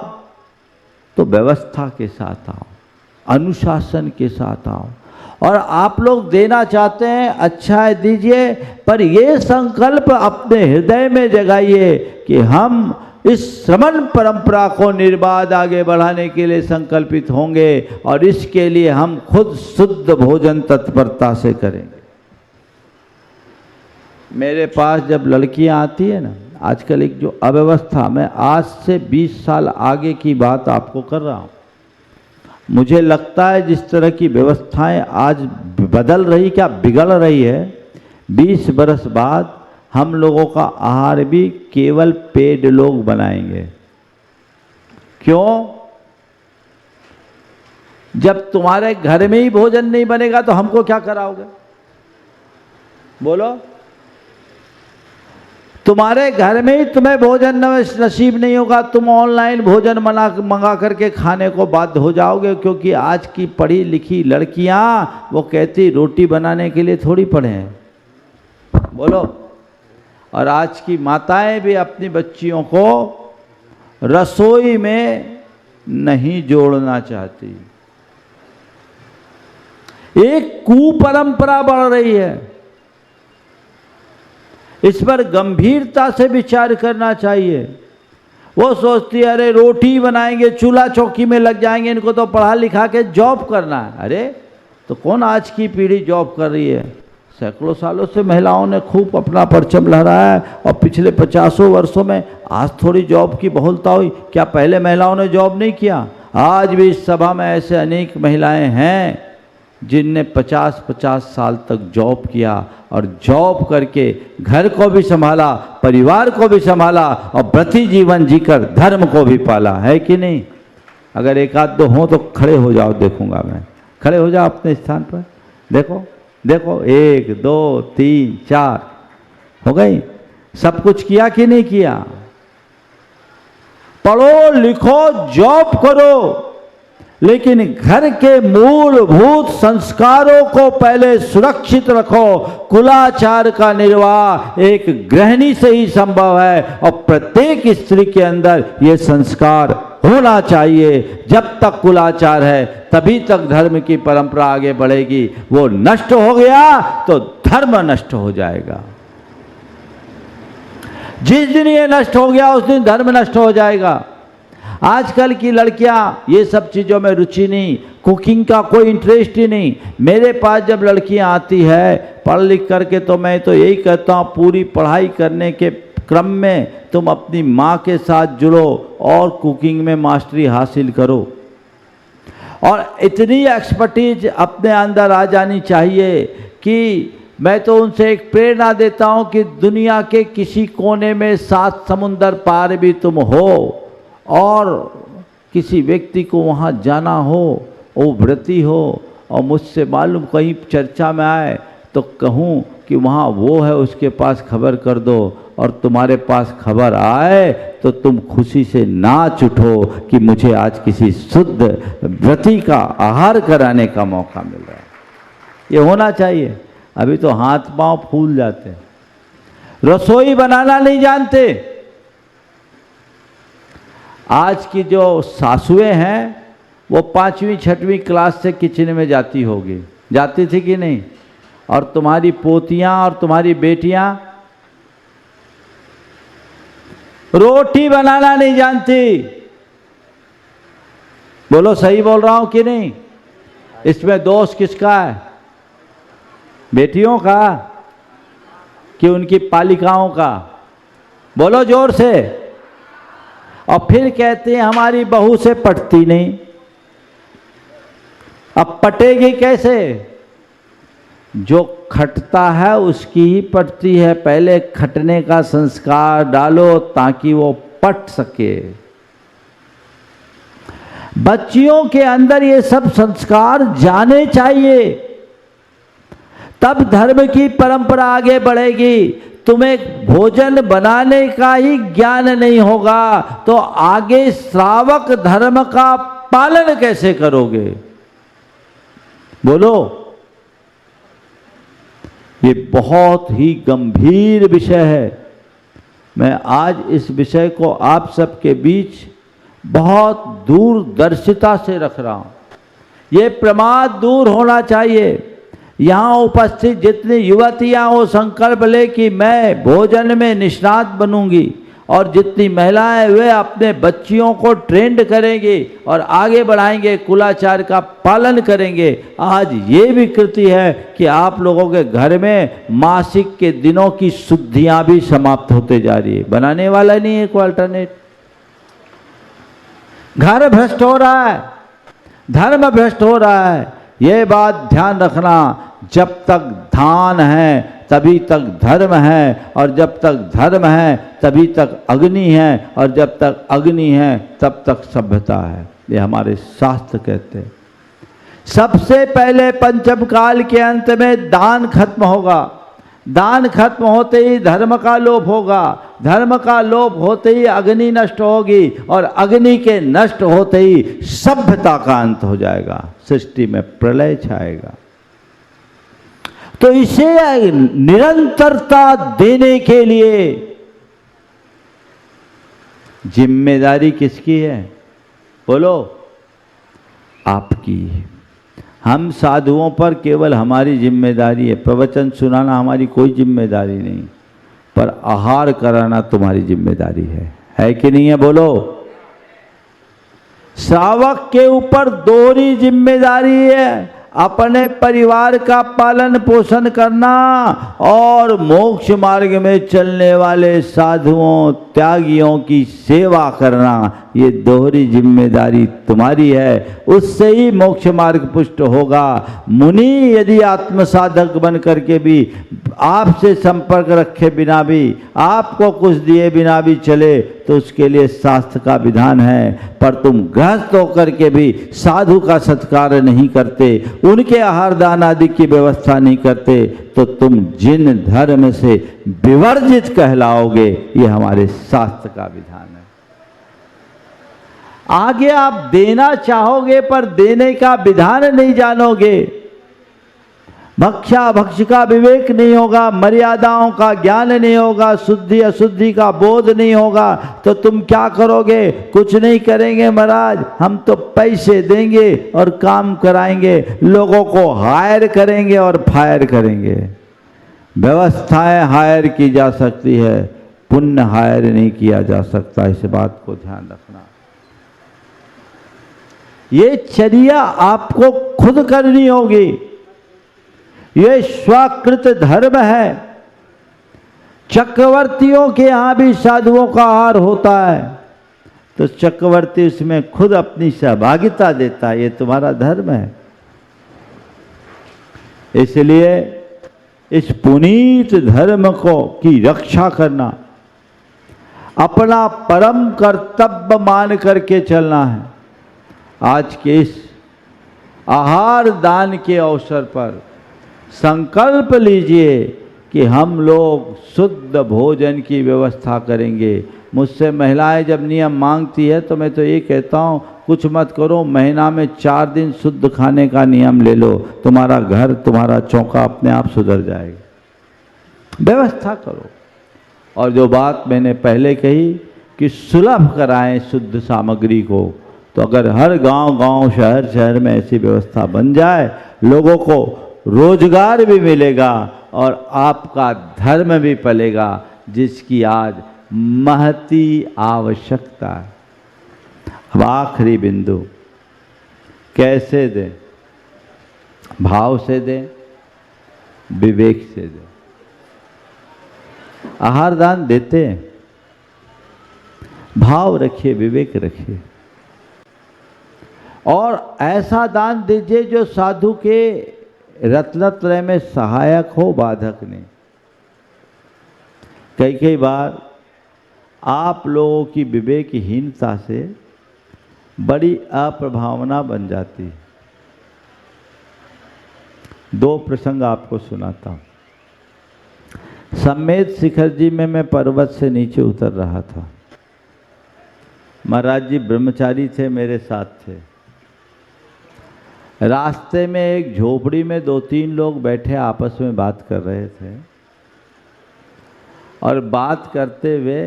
तो व्यवस्था के साथ आओ, अनुशासन के साथ आओ। और आप लोग देना चाहते हैं, अच्छा है दीजिए, पर ये संकल्प अपने हृदय में जगाइए कि हम इस श्रमण परंपरा को निर्बाध आगे बढ़ाने के लिए संकल्पित होंगे और इसके लिए हम खुद शुद्ध भोजन तत्परता से करेंगे। मेरे पास जब लड़कियां आती है ना, आजकल एक जो अव्यवस्था, मैं आज से 20 साल आगे की बात आपको कर रहा हूं। मुझे लगता है जिस तरह की व्यवस्थाएं आज बदल रही, क्या बिगड़ रही है, 20 बरस बाद हम लोगों का आहार भी केवल पेड लोग बनाएंगे। क्यों? जब तुम्हारे घर में ही भोजन नहीं बनेगा तो हमको क्या कराओगे? बोलो। तुम्हारे घर में ही तुम्हें भोजन नसीब नहीं होगा, तुम ऑनलाइन भोजन मंगा करके खाने को बाध्य हो जाओगे। क्योंकि आज की पढ़ी लिखी लड़कियां वो कहती रोटी बनाने के लिए थोड़ी पढ़े हैं, बोलो। और आज की माताएं भी अपनी बच्चियों को रसोई में नहीं जोड़ना चाहती। एक कुपरंपरा बढ़ रही है, इस पर गंभीरता से विचार करना चाहिए। वो सोचती है अरे रोटी बनाएंगे, चूल्हा चौकी में लग जाएंगे, इनको तो पढ़ा लिखा के जॉब करना है। अरे तो कौन आज की पीढ़ी जॉब कर रही है? सैकड़ों सालों से महिलाओं ने खूब अपना परचम लहराया है, और पिछले 50 वर्षों में आज थोड़ी जॉब की बहुलता हुई। क्या पहले महिलाओं ने जॉब नहीं किया? आज भी इस सभा में ऐसे अनेक महिलाएं हैं जिनने 50-50 साल तक जॉब किया, और जॉब करके घर को भी संभाला, परिवार को भी संभाला, और व्रती जीवन जीकर धर्म को भी पाला है कि नहीं? अगर एक आध दो हो तो खड़े हो जाओ, देखूंगा मैं। खड़े हो जाओ अपने स्थान पर, देखो देखो, 1 2 3 4 हो गई। सब कुछ किया कि नहीं किया? पढ़ो लिखो जॉब करो, लेकिन घर के मूलभूत संस्कारों को पहले सुरक्षित रखो। कुलाचार का निर्वाह एक गृहिणी से ही संभव है, और प्रत्येक स्त्री के अंदर ये संस्कार होना चाहिए। जब तक कुलाचार है तभी तक धर्म की परंपरा आगे बढ़ेगी। वो नष्ट हो गया तो धर्म नष्ट हो जाएगा। जिस दिन ये नष्ट हो गया उस दिन धर्म नष्ट हो जाएगा। आजकल की लड़कियां ये सब चीज़ों में रुचि नहीं, कुकिंग का कोई इंटरेस्ट ही नहीं। मेरे पास जब लड़कियां आती है पढ़ लिख करके, तो मैं तो यही कहता हूँ पूरी पढ़ाई करने के क्रम में तुम अपनी माँ के साथ जुड़ो और कुकिंग में मास्टरी हासिल करो, और इतनी एक्सपर्टीज अपने अंदर आ जानी चाहिए कि मैं तो उनसे एक प्रेरणा देता हूँ कि दुनिया के किसी कोने में 7 समुंदर पार भी तुम हो, और किसी व्यक्ति को वहाँ जाना हो, वो व्रती हो, और मुझसे मालूम कहीं चर्चा में आए तो कहूँ कि वहाँ वो है, उसके पास खबर कर दो, और तुम्हारे पास खबर आए तो तुम खुशी से नाच उठो कि मुझे आज किसी शुद्ध व्रती का आहार कराने का मौका मिल रहा है। ये होना चाहिए। अभी तो हाथ पांव फूल जाते हैं, रसोई बनाना नहीं जानते। आज की जो सासुएं हैं वो 5वीं 6वीं क्लास से किचन में जाती होगी, जाती थी कि नहीं? और तुम्हारी पोतियां और तुम्हारी बेटियां रोटी बनाना नहीं जानती। बोलो सही बोल रहा हूं कि नहीं? इसमें दोष किसका है? बेटियों का कि उनकी पालिकाओं का? बोलो जोर से। और फिर कहते हैं हमारी बहू से पटती नहीं। अब पटेगी कैसे? जो खटता है उसकी ही पटती है। पहले खटने का संस्कार डालो ताकि वो पट सके। बच्चियों के अंदर ये सब संस्कार जाने चाहिए, तब धर्म की परंपरा आगे बढ़ेगी। तुम्हें भोजन बनाने का ही ज्ञान नहीं होगा तो आगे श्रावक धर्म का पालन कैसे करोगे? बोलो। ये बहुत ही गंभीर विषय है। मैं आज इस विषय को आप सबके बीच बहुत दूरदर्शिता से रख रहा हूं। ये प्रमाद दूर होना चाहिए। यहाँ उपस्थित जितनी युवतियाँ वो संकल्प ले कि मैं भोजन में निष्णात बनूंगी, और जितनी महिलाएं वे अपने बच्चियों को ट्रेंड करेंगे और आगे बढ़ाएंगे, कुलाचार का पालन करेंगे। आज ये भी कृति है कि आप लोगों के घर में मासिक के दिनों की शुद्धियां भी समाप्त होते जा रही है। बनाने वाला नहीं है कोई अल्टरनेट। घर भ्रष्ट हो रहा है, धर्म भ्रष्ट हो रहा है। ये बात ध्यान रखना। जब तक धान है तभी तक धर्म है, और जब तक धर्म है तभी तक अग्नि है, और जब तक अग्नि है तब तक सभ्यता है। ये हमारे शास्त्र कहते हैं। सबसे पहले पंचम काल के अंत में दान खत्म होगा। दान खत्म होते ही धर्म का लोप होगा, धर्म का लोप होते ही अग्नि नष्ट होगी, और अग्नि के नष्ट होते ही सभ्यता का अंत हो जाएगा, सृष्टि में प्रलय छाएगा। तो इसे निरंतरता देने के लिए जिम्मेदारी किसकी है? बोलो, आपकी। हम साधुओं पर केवल हमारी जिम्मेदारी है, प्रवचन सुनाना हमारी कोई जिम्मेदारी नहीं, पर आहार कराना तुम्हारी जिम्मेदारी है कि नहीं है? बोलो। श्रावक के ऊपर दोहरी जिम्मेदारी है, अपने परिवार का पालन पोषण करना और मोक्ष मार्ग में चलने वाले साधुओं त्यागियों की सेवा करना। ये दोहरी जिम्मेदारी तुम्हारी है, उससे ही मोक्ष मार्ग पुष्ट होगा। मुनि यदि आत्मसाधक बन करके भी आपसे संपर्क रखे बिना भी, आपको कुछ दिए बिना भी चले, तो उसके लिए शास्त्र का विधान है। पर तुम गृहस्थ होकर के भी साधु का सत्कार नहीं करते, उनके आहार दान आदि की व्यवस्था नहीं करते, तो तुम जिन धर्म से विवर्जित कहलाओगे। ये हमारे शास्त्र का विधान है। आगे आप देना चाहोगे पर देने का विधान नहीं जानोगे, भक्षा भक्ष का विवेक नहीं होगा, मर्यादाओं का ज्ञान नहीं होगा, शुद्धि अशुद्धि का बोध नहीं होगा, तो तुम क्या करोगे? कुछ नहीं करेंगे महाराज, हम तो पैसे देंगे और काम कराएंगे, लोगों को हायर करेंगे और फायर करेंगे। व्यवस्थाएं हायर की जा सकती है, पुण्य हायर नहीं किया जा सकता, इस बात को ध्यान रखना। ये चर्या आपको खुद करनी होगी, ये स्वाकृत धर्म है। चक्रवर्तियों के यहां भी साधुओं का आहार होता है, तो चक्रवर्ती उसमें खुद अपनी सहभागिता देता है, ये तुम्हारा धर्म है। इसलिए इस पुनीत धर्म को की रक्षा करना अपना परम कर्तव्य मान करके चलना है। आज के इस आहार दान के अवसर पर संकल्प लीजिए कि हम लोग शुद्ध भोजन की व्यवस्था करेंगे। मुझसे महिलाएं जब नियम मांगती है तो मैं तो ये कहता हूँ, कुछ मत करो, महीना में 4 दिन शुद्ध खाने का नियम ले लो, तुम्हारा घर तुम्हारा चौका अपने आप सुधर जाएगा। व्यवस्था करो। और जो बात मैंने पहले कही कि सुलभ कराएं शुद्ध सामग्री को, तो अगर हर गांव-गांव, शहर-शहर में ऐसी व्यवस्था बन जाए, लोगों को रोजगार भी मिलेगा और आपका धर्म भी पलेगा, जिसकी आज महती आवश्यकता है। अब आखिरी बिंदु, कैसे दें? भाव से दें, विवेक से दें। आहार दान देते हैं, भाव रखिए, विवेक रखिए, और ऐसा दान दीजिए जो साधु के रत्नत्रय में सहायक हो, बाधक नहीं। कई बार आप लोगों की विवेकहीनता से बड़ी अप्रभावना बन जाती है। 2 प्रसंग आपको सुनाता हूँ। सम्मेद शिखर जी में मैं पर्वत से नीचे उतर रहा था। महाराज जी ब्रह्मचारी थे, मेरे साथ थे। रास्ते में एक झोपड़ी में 2-3 लोग बैठे आपस में बात कर रहे थे, और बात करते हुए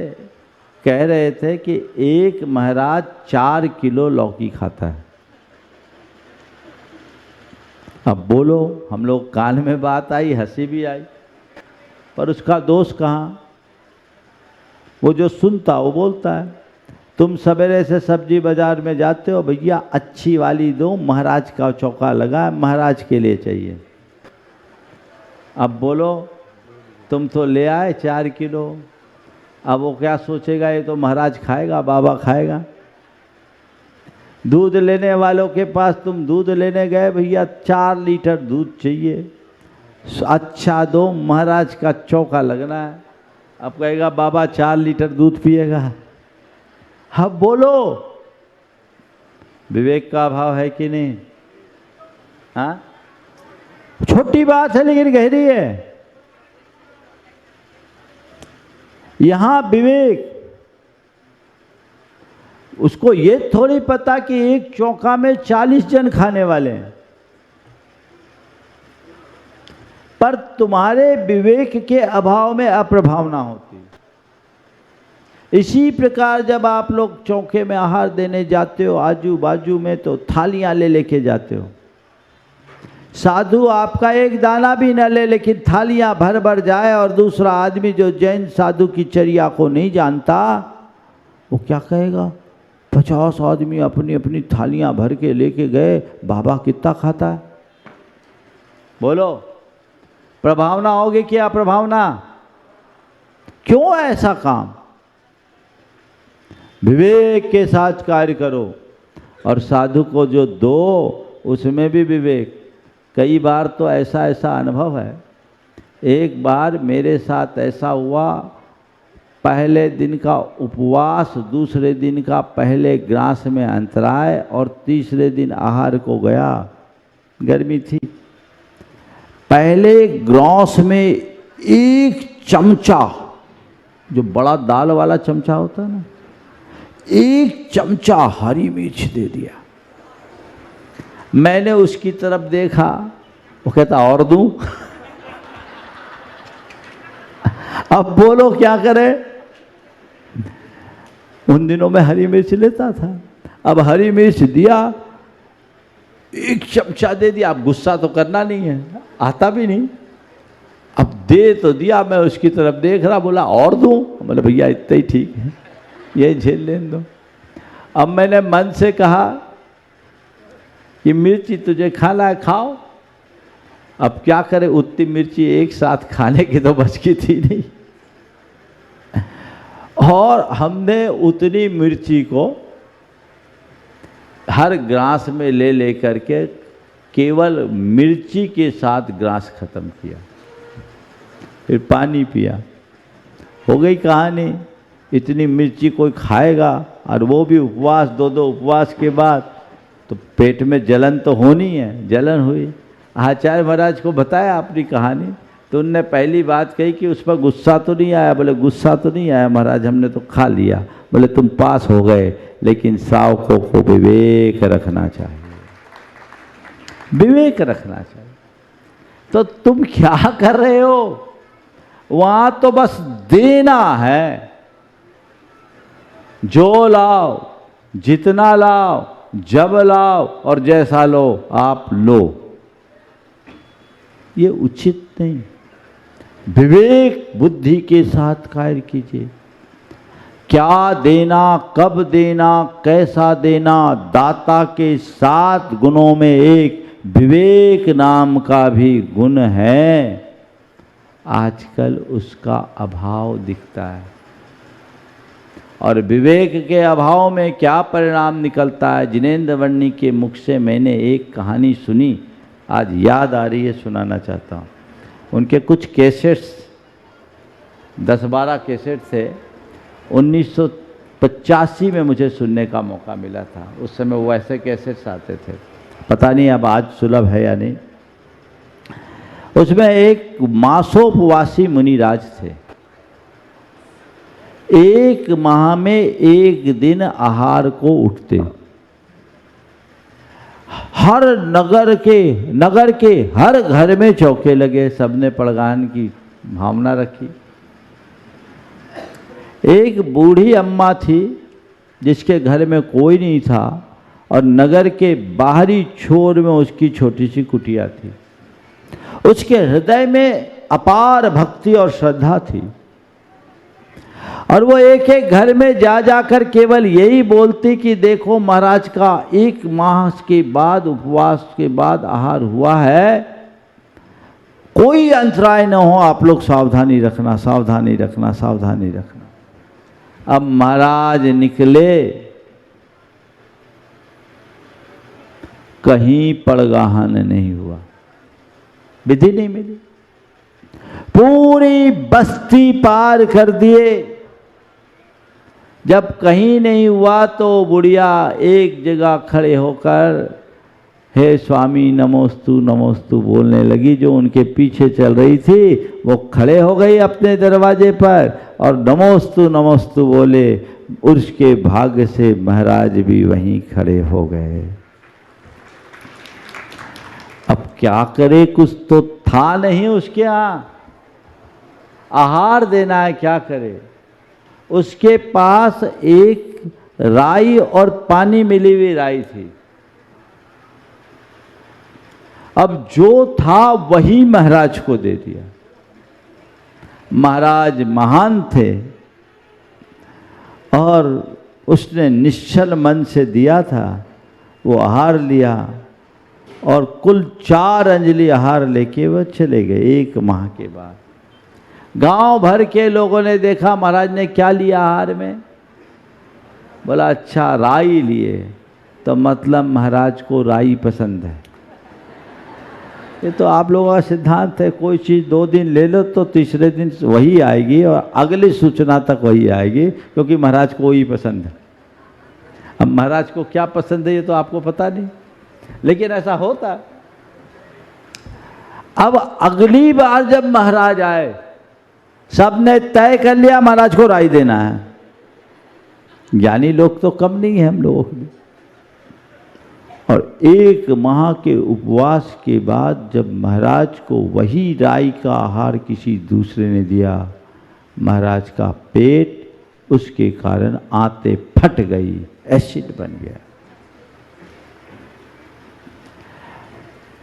कह रहे थे कि एक महाराज 4 किलो लौकी खाता है। अब बोलो, हम लोग कान में बात आई, हंसी भी आई, पर उसका दोष कहाँ? वो जो सुनता वो बोलता है। तुम सवेरे से सब्जी बाजार में जाते हो, भैया अच्छी वाली दो, महाराज का चौका लगा है, महाराज के लिए चाहिए। अब बोलो, तुम तो ले आए 4 किलो, अब वो क्या सोचेगा, ये तो महाराज खाएगा, बाबा खाएगा। दूध लेने वालों के पास तुम दूध लेने गए, भैया 4 लीटर दूध चाहिए, अच्छा दो, महाराज का चौका लगना है। अब कहेगा बाबा 4 लीटर दूध पिएगा। अब बोलो, विवेक का अभाव है कि नहीं? हाँ, छोटी बात है लेकिन गहरी है। यहां विवेक, उसको ये थोड़ी पता कि एक चौका में 40 जन खाने वाले हैं। पर तुम्हारे विवेक के अभाव में अप्रभावना होती है। इसी प्रकार जब आप लोग चौके में आहार देने जाते हो, आजू बाजू में तो थालियां ले लेके जाते हो। साधु आपका एक दाना भी न ले, लेकिन थालियां भर भर जाए, और दूसरा आदमी जो जैन साधु की चर्या को नहीं जानता, वो क्या कहेगा? 50 आदमी अपनी अपनी थालियां भर के लेके गए, बाबा कितना खाता है? बोलो, प्रभावना होगी क्या अप्रभावना? क्यों ऐसा काम? विवेक के साथ कार्य करो, और साधु को जो दो उसमें भी विवेक। कई बार तो ऐसा अनुभव है। एक बार मेरे साथ ऐसा हुआ, पहले दिन का उपवास, दूसरे दिन का पहले ग्रास में अंतराय, और तीसरे दिन आहार को गया। गर्मी थी। पहले ग्रास में एक चमचा, जो बड़ा दाल वाला चमचा होता है ना, एक चमचा हरी मिर्च दे दिया। मैंने उसकी तरफ देखा, वो कहता और दूं? अब बोलो क्या करे? उन दिनों में हरी मिर्च लेता था। अब हरी मिर्च दिया, एक चमचा दे दिया। अब गुस्सा तो करना नहीं है, आता भी नहीं। अब दे तो दिया, मैं उसकी तरफ देख रहा, बोला और दूं? बोले भैया इतना ही ठीक है, ये झेल लेने दो। अब मैंने मन से कहा कि मिर्ची तुझे खाना है, खाओ। अब क्या करे, उतनी मिर्ची एक साथ खाने की तो बच की थी नहीं। और हमने उतनी मिर्ची को हर ग्रास में ले लेकर के केवल मिर्ची के साथ ग्रास खत्म किया, फिर पानी पिया। हो गई कहानी। इतनी मिर्ची कोई खाएगा, और वो भी उपवास, दो उपवास के बाद, तो पेट में जलन तो होनी है। जलन हुई। आचार्य महाराज को बताया अपनी कहानी, तो उनने पहली बात कही कि उस पर गुस्सा तो नहीं आया? बोले गुस्सा तो नहीं आया महाराज, हमने तो खा लिया। बोले तुम पास हो गए, लेकिन सावकों को विवेक रखना चाहिए, विवेक रखना चाहिए। तो तुम क्या कर रहे हो? वहां तो बस देना है। जो लाओ, जितना लाओ, जब लाओ, और जैसा लो आप लो, ये उचित नहीं। विवेक बुद्धि के साथ कार्य कीजिए। क्या देना, कब देना, कैसा देना, दाता के 7 गुणों में एक विवेक नाम का भी गुण है। आजकल उसका अभाव दिखता है। और विवेक के अभाव में क्या परिणाम निकलता है? जिनेंद्र वर्णी के मुख से मैंने एक कहानी सुनी, आज याद आ रही है, सुनाना चाहता हूँ। उनके कुछ कैसेट्स, 10-12 कैसेट थे। 1985 में मुझे सुनने का मौका मिला था। उस समय वो ऐसे कैसेट्स आते थे, पता नहीं अब आज सुलभ है या नहीं। उसमें एक मासोपवासी मुनिराज थे। एक माह में एक दिन आहार को उठते। हर नगर के हर घर में चौके लगे, सबने पड़गान की भावना रखी। एक बूढ़ी अम्मा थी जिसके घर में कोई नहीं था, और नगर के बाहरी छोर में उसकी छोटी सी कुटिया थी। उसके हृदय में अपार भक्ति और श्रद्धा थी, और वो एक एक घर में जा जाकर केवल यही बोलती कि देखो महाराज का 1 माह के बाद, उपवास के बाद आहार हुआ है, कोई अंतराय न हो, आप लोग सावधानी रखना, सावधानी रखना, सावधानी रखना। अब महाराज निकले, कहीं पड़गाहन नहीं हुआ, विधि नहीं मिली। पूरी बस्ती पार कर दिए, जब कहीं नहीं हुआ तो बुढ़िया एक जगह खड़े होकर हे स्वामी नमोस्तु नमोस्तु बोलने लगी। जो उनके पीछे चल रही थी वो खड़े हो गई अपने दरवाजे पर, और नमोस्तु नमोस्तु बोले, उसके भाग्य से महाराज भी वहीं खड़े हो गए। अब क्या करे, कुछ तो था नहीं उसके यहाँ, आहार देना है, क्या करे। उसके पास एक राई और पानी मिली हुई राई थी। अब जो था वही महाराज को दे दिया। महाराज महान थे और उसने निश्चल मन से दिया था। वो आहार लिया और कुल 4 अंजलि आहार लेके वह चले गए। 1 माह के बाद गांव भर के लोगों ने देखा महाराज ने क्या लिया आहार में। बोला अच्छा राई लिए, तो मतलब महाराज को राई पसंद है। ये तो आप लोगों का सिद्धांत है, कोई चीज़ 2 दिन ले लो तो तीसरे दिन वही आएगी और अगली सूचना तक वही आएगी, क्योंकि महाराज को वही पसंद है। अब महाराज को क्या पसंद है ये तो आपको पता नहीं, लेकिन ऐसा होता। अब अगली बार जब महाराज आए, सबने तय कर लिया महाराज को राई देना है। ज्ञानी लोग तो कम नहीं है हम लोगों के। और 1 माह के उपवास के बाद जब महाराज को वही राई का आहार किसी दूसरे ने दिया, महाराज का पेट उसके कारण आंतें फट गई, एसिड बन गया।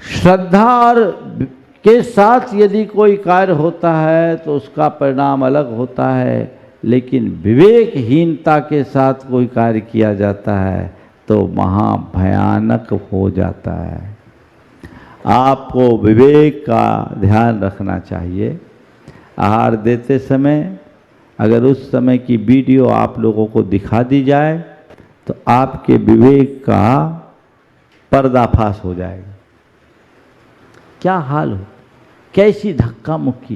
श्रद्धा और के साथ यदि कोई कार्य होता है तो उसका परिणाम अलग होता है, लेकिन विवेकहीनता के साथ कोई कार्य किया जाता है तो महाभयानक हो जाता है। आपको विवेक का ध्यान रखना चाहिए। आहार देते समय अगर उस समय की वीडियो आप लोगों को दिखा दी जाए तो आपके विवेक का पर्दाफाश हो जाएगा। क्या हाल हो, कैसी धक्का मुक्की,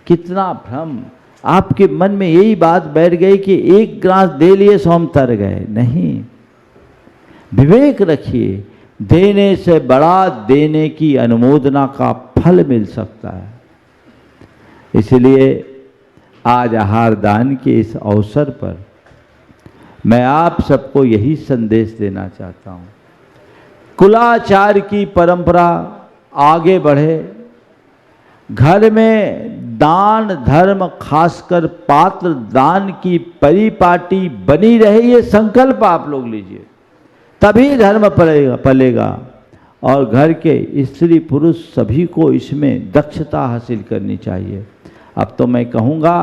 कितना भ्रम। आपके मन में यही बात बैठ गई कि 1 ग्रास दे लिए सो हम तर गए। नहीं, विवेक रखिए। देने से बड़ा देने की अनुमोदना का फल मिल सकता है। इसलिए आज आहार दान के इस अवसर पर मैं आप सबको यही संदेश देना चाहता हूँ। कुलाचार की परंपरा आगे बढ़े, घर में दान धर्म खासकर पात्र दान की परिपाटी बनी रहे, ये संकल्प आप लोग लीजिए, तभी धर्म पलेगा। और घर के स्त्री पुरुष सभी को इसमें दक्षता हासिल करनी चाहिए। अब तो मैं कहूँगा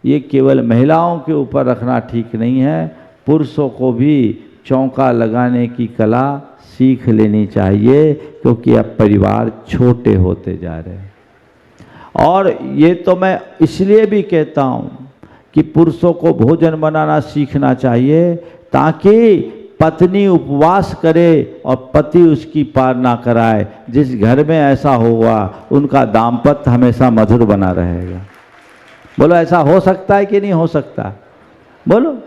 ये केवल महिलाओं के ऊपर रखना ठीक नहीं है, पुरुषों को भी चौका लगाने की कला सीख लेनी चाहिए, क्योंकि अब परिवार छोटे होते जा रहे हैं। और ये तो मैं इसलिए भी कहता हूँ कि पुरुषों को भोजन बनाना सीखना चाहिए, ताकि पत्नी उपवास करे और पति उसकी पार ना कराए। जिस घर में ऐसा होगा उनका दाम्पत्य हमेशा मधुर बना रहेगा। बोलो ऐसा हो सकता है कि नहीं हो सकता? बोलो।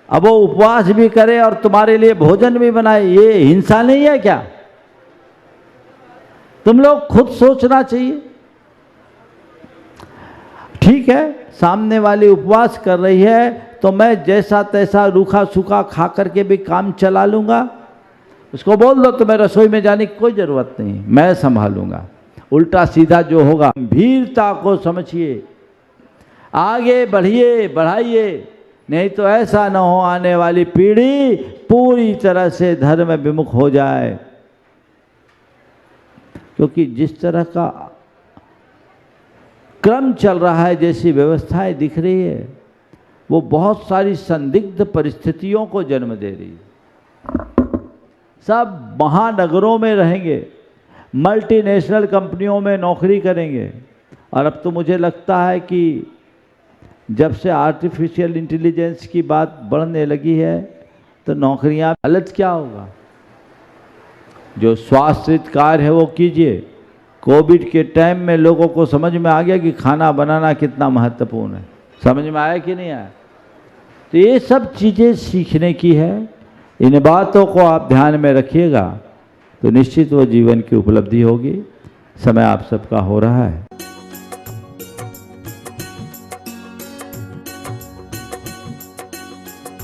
अब वो उपवास भी करे और तुम्हारे लिए भोजन भी बनाए, ये हिंसा नहीं है क्या? तुम लोग खुद सोचना चाहिए। ठीक है, सामने वाली उपवास कर रही है तो मैं जैसा तैसा रूखा सूखा खा करके भी काम चला लूँगा। उसको बोल दो तुम्हें रसोई में जाने की कोई ज़रूरत नहीं, मैं संभालूंगा। उल्टा सीधा जो होगा, गंभीरता को समझिए, आगे बढ़िए, बढ़ाइए, नहीं तो ऐसा न हो आने वाली पीढ़ी पूरी तरह से धर्म विमुख हो जाए। क्योंकि जिस तरह का क्रम चल रहा है, जैसी व्यवस्थाएं दिख रही है, वो बहुत सारी संदिग्ध परिस्थितियों को जन्म दे रही है। सब महानगरों में रहेंगे, मल्टीनेशनल कंपनियों में नौकरी करेंगे। और अब तो मुझे लगता है कि जब से आर्टिफिशियल इंटेलिजेंस की बात बढ़ने लगी है तो नौकरियां, हालत क्या होगा। जो स्वास्थ्य कार्य है वो कीजिए। कोविड के टाइम में लोगों को समझ में आ गया कि खाना बनाना कितना महत्वपूर्ण है। समझ में आया कि नहीं आया? तो ये सब चीज़ें सीखने की है। इन बातों को आप ध्यान में रखिएगा तो निश्चित वो जीवन की उपलब्धि होगी। समय आप सबका हो रहा है।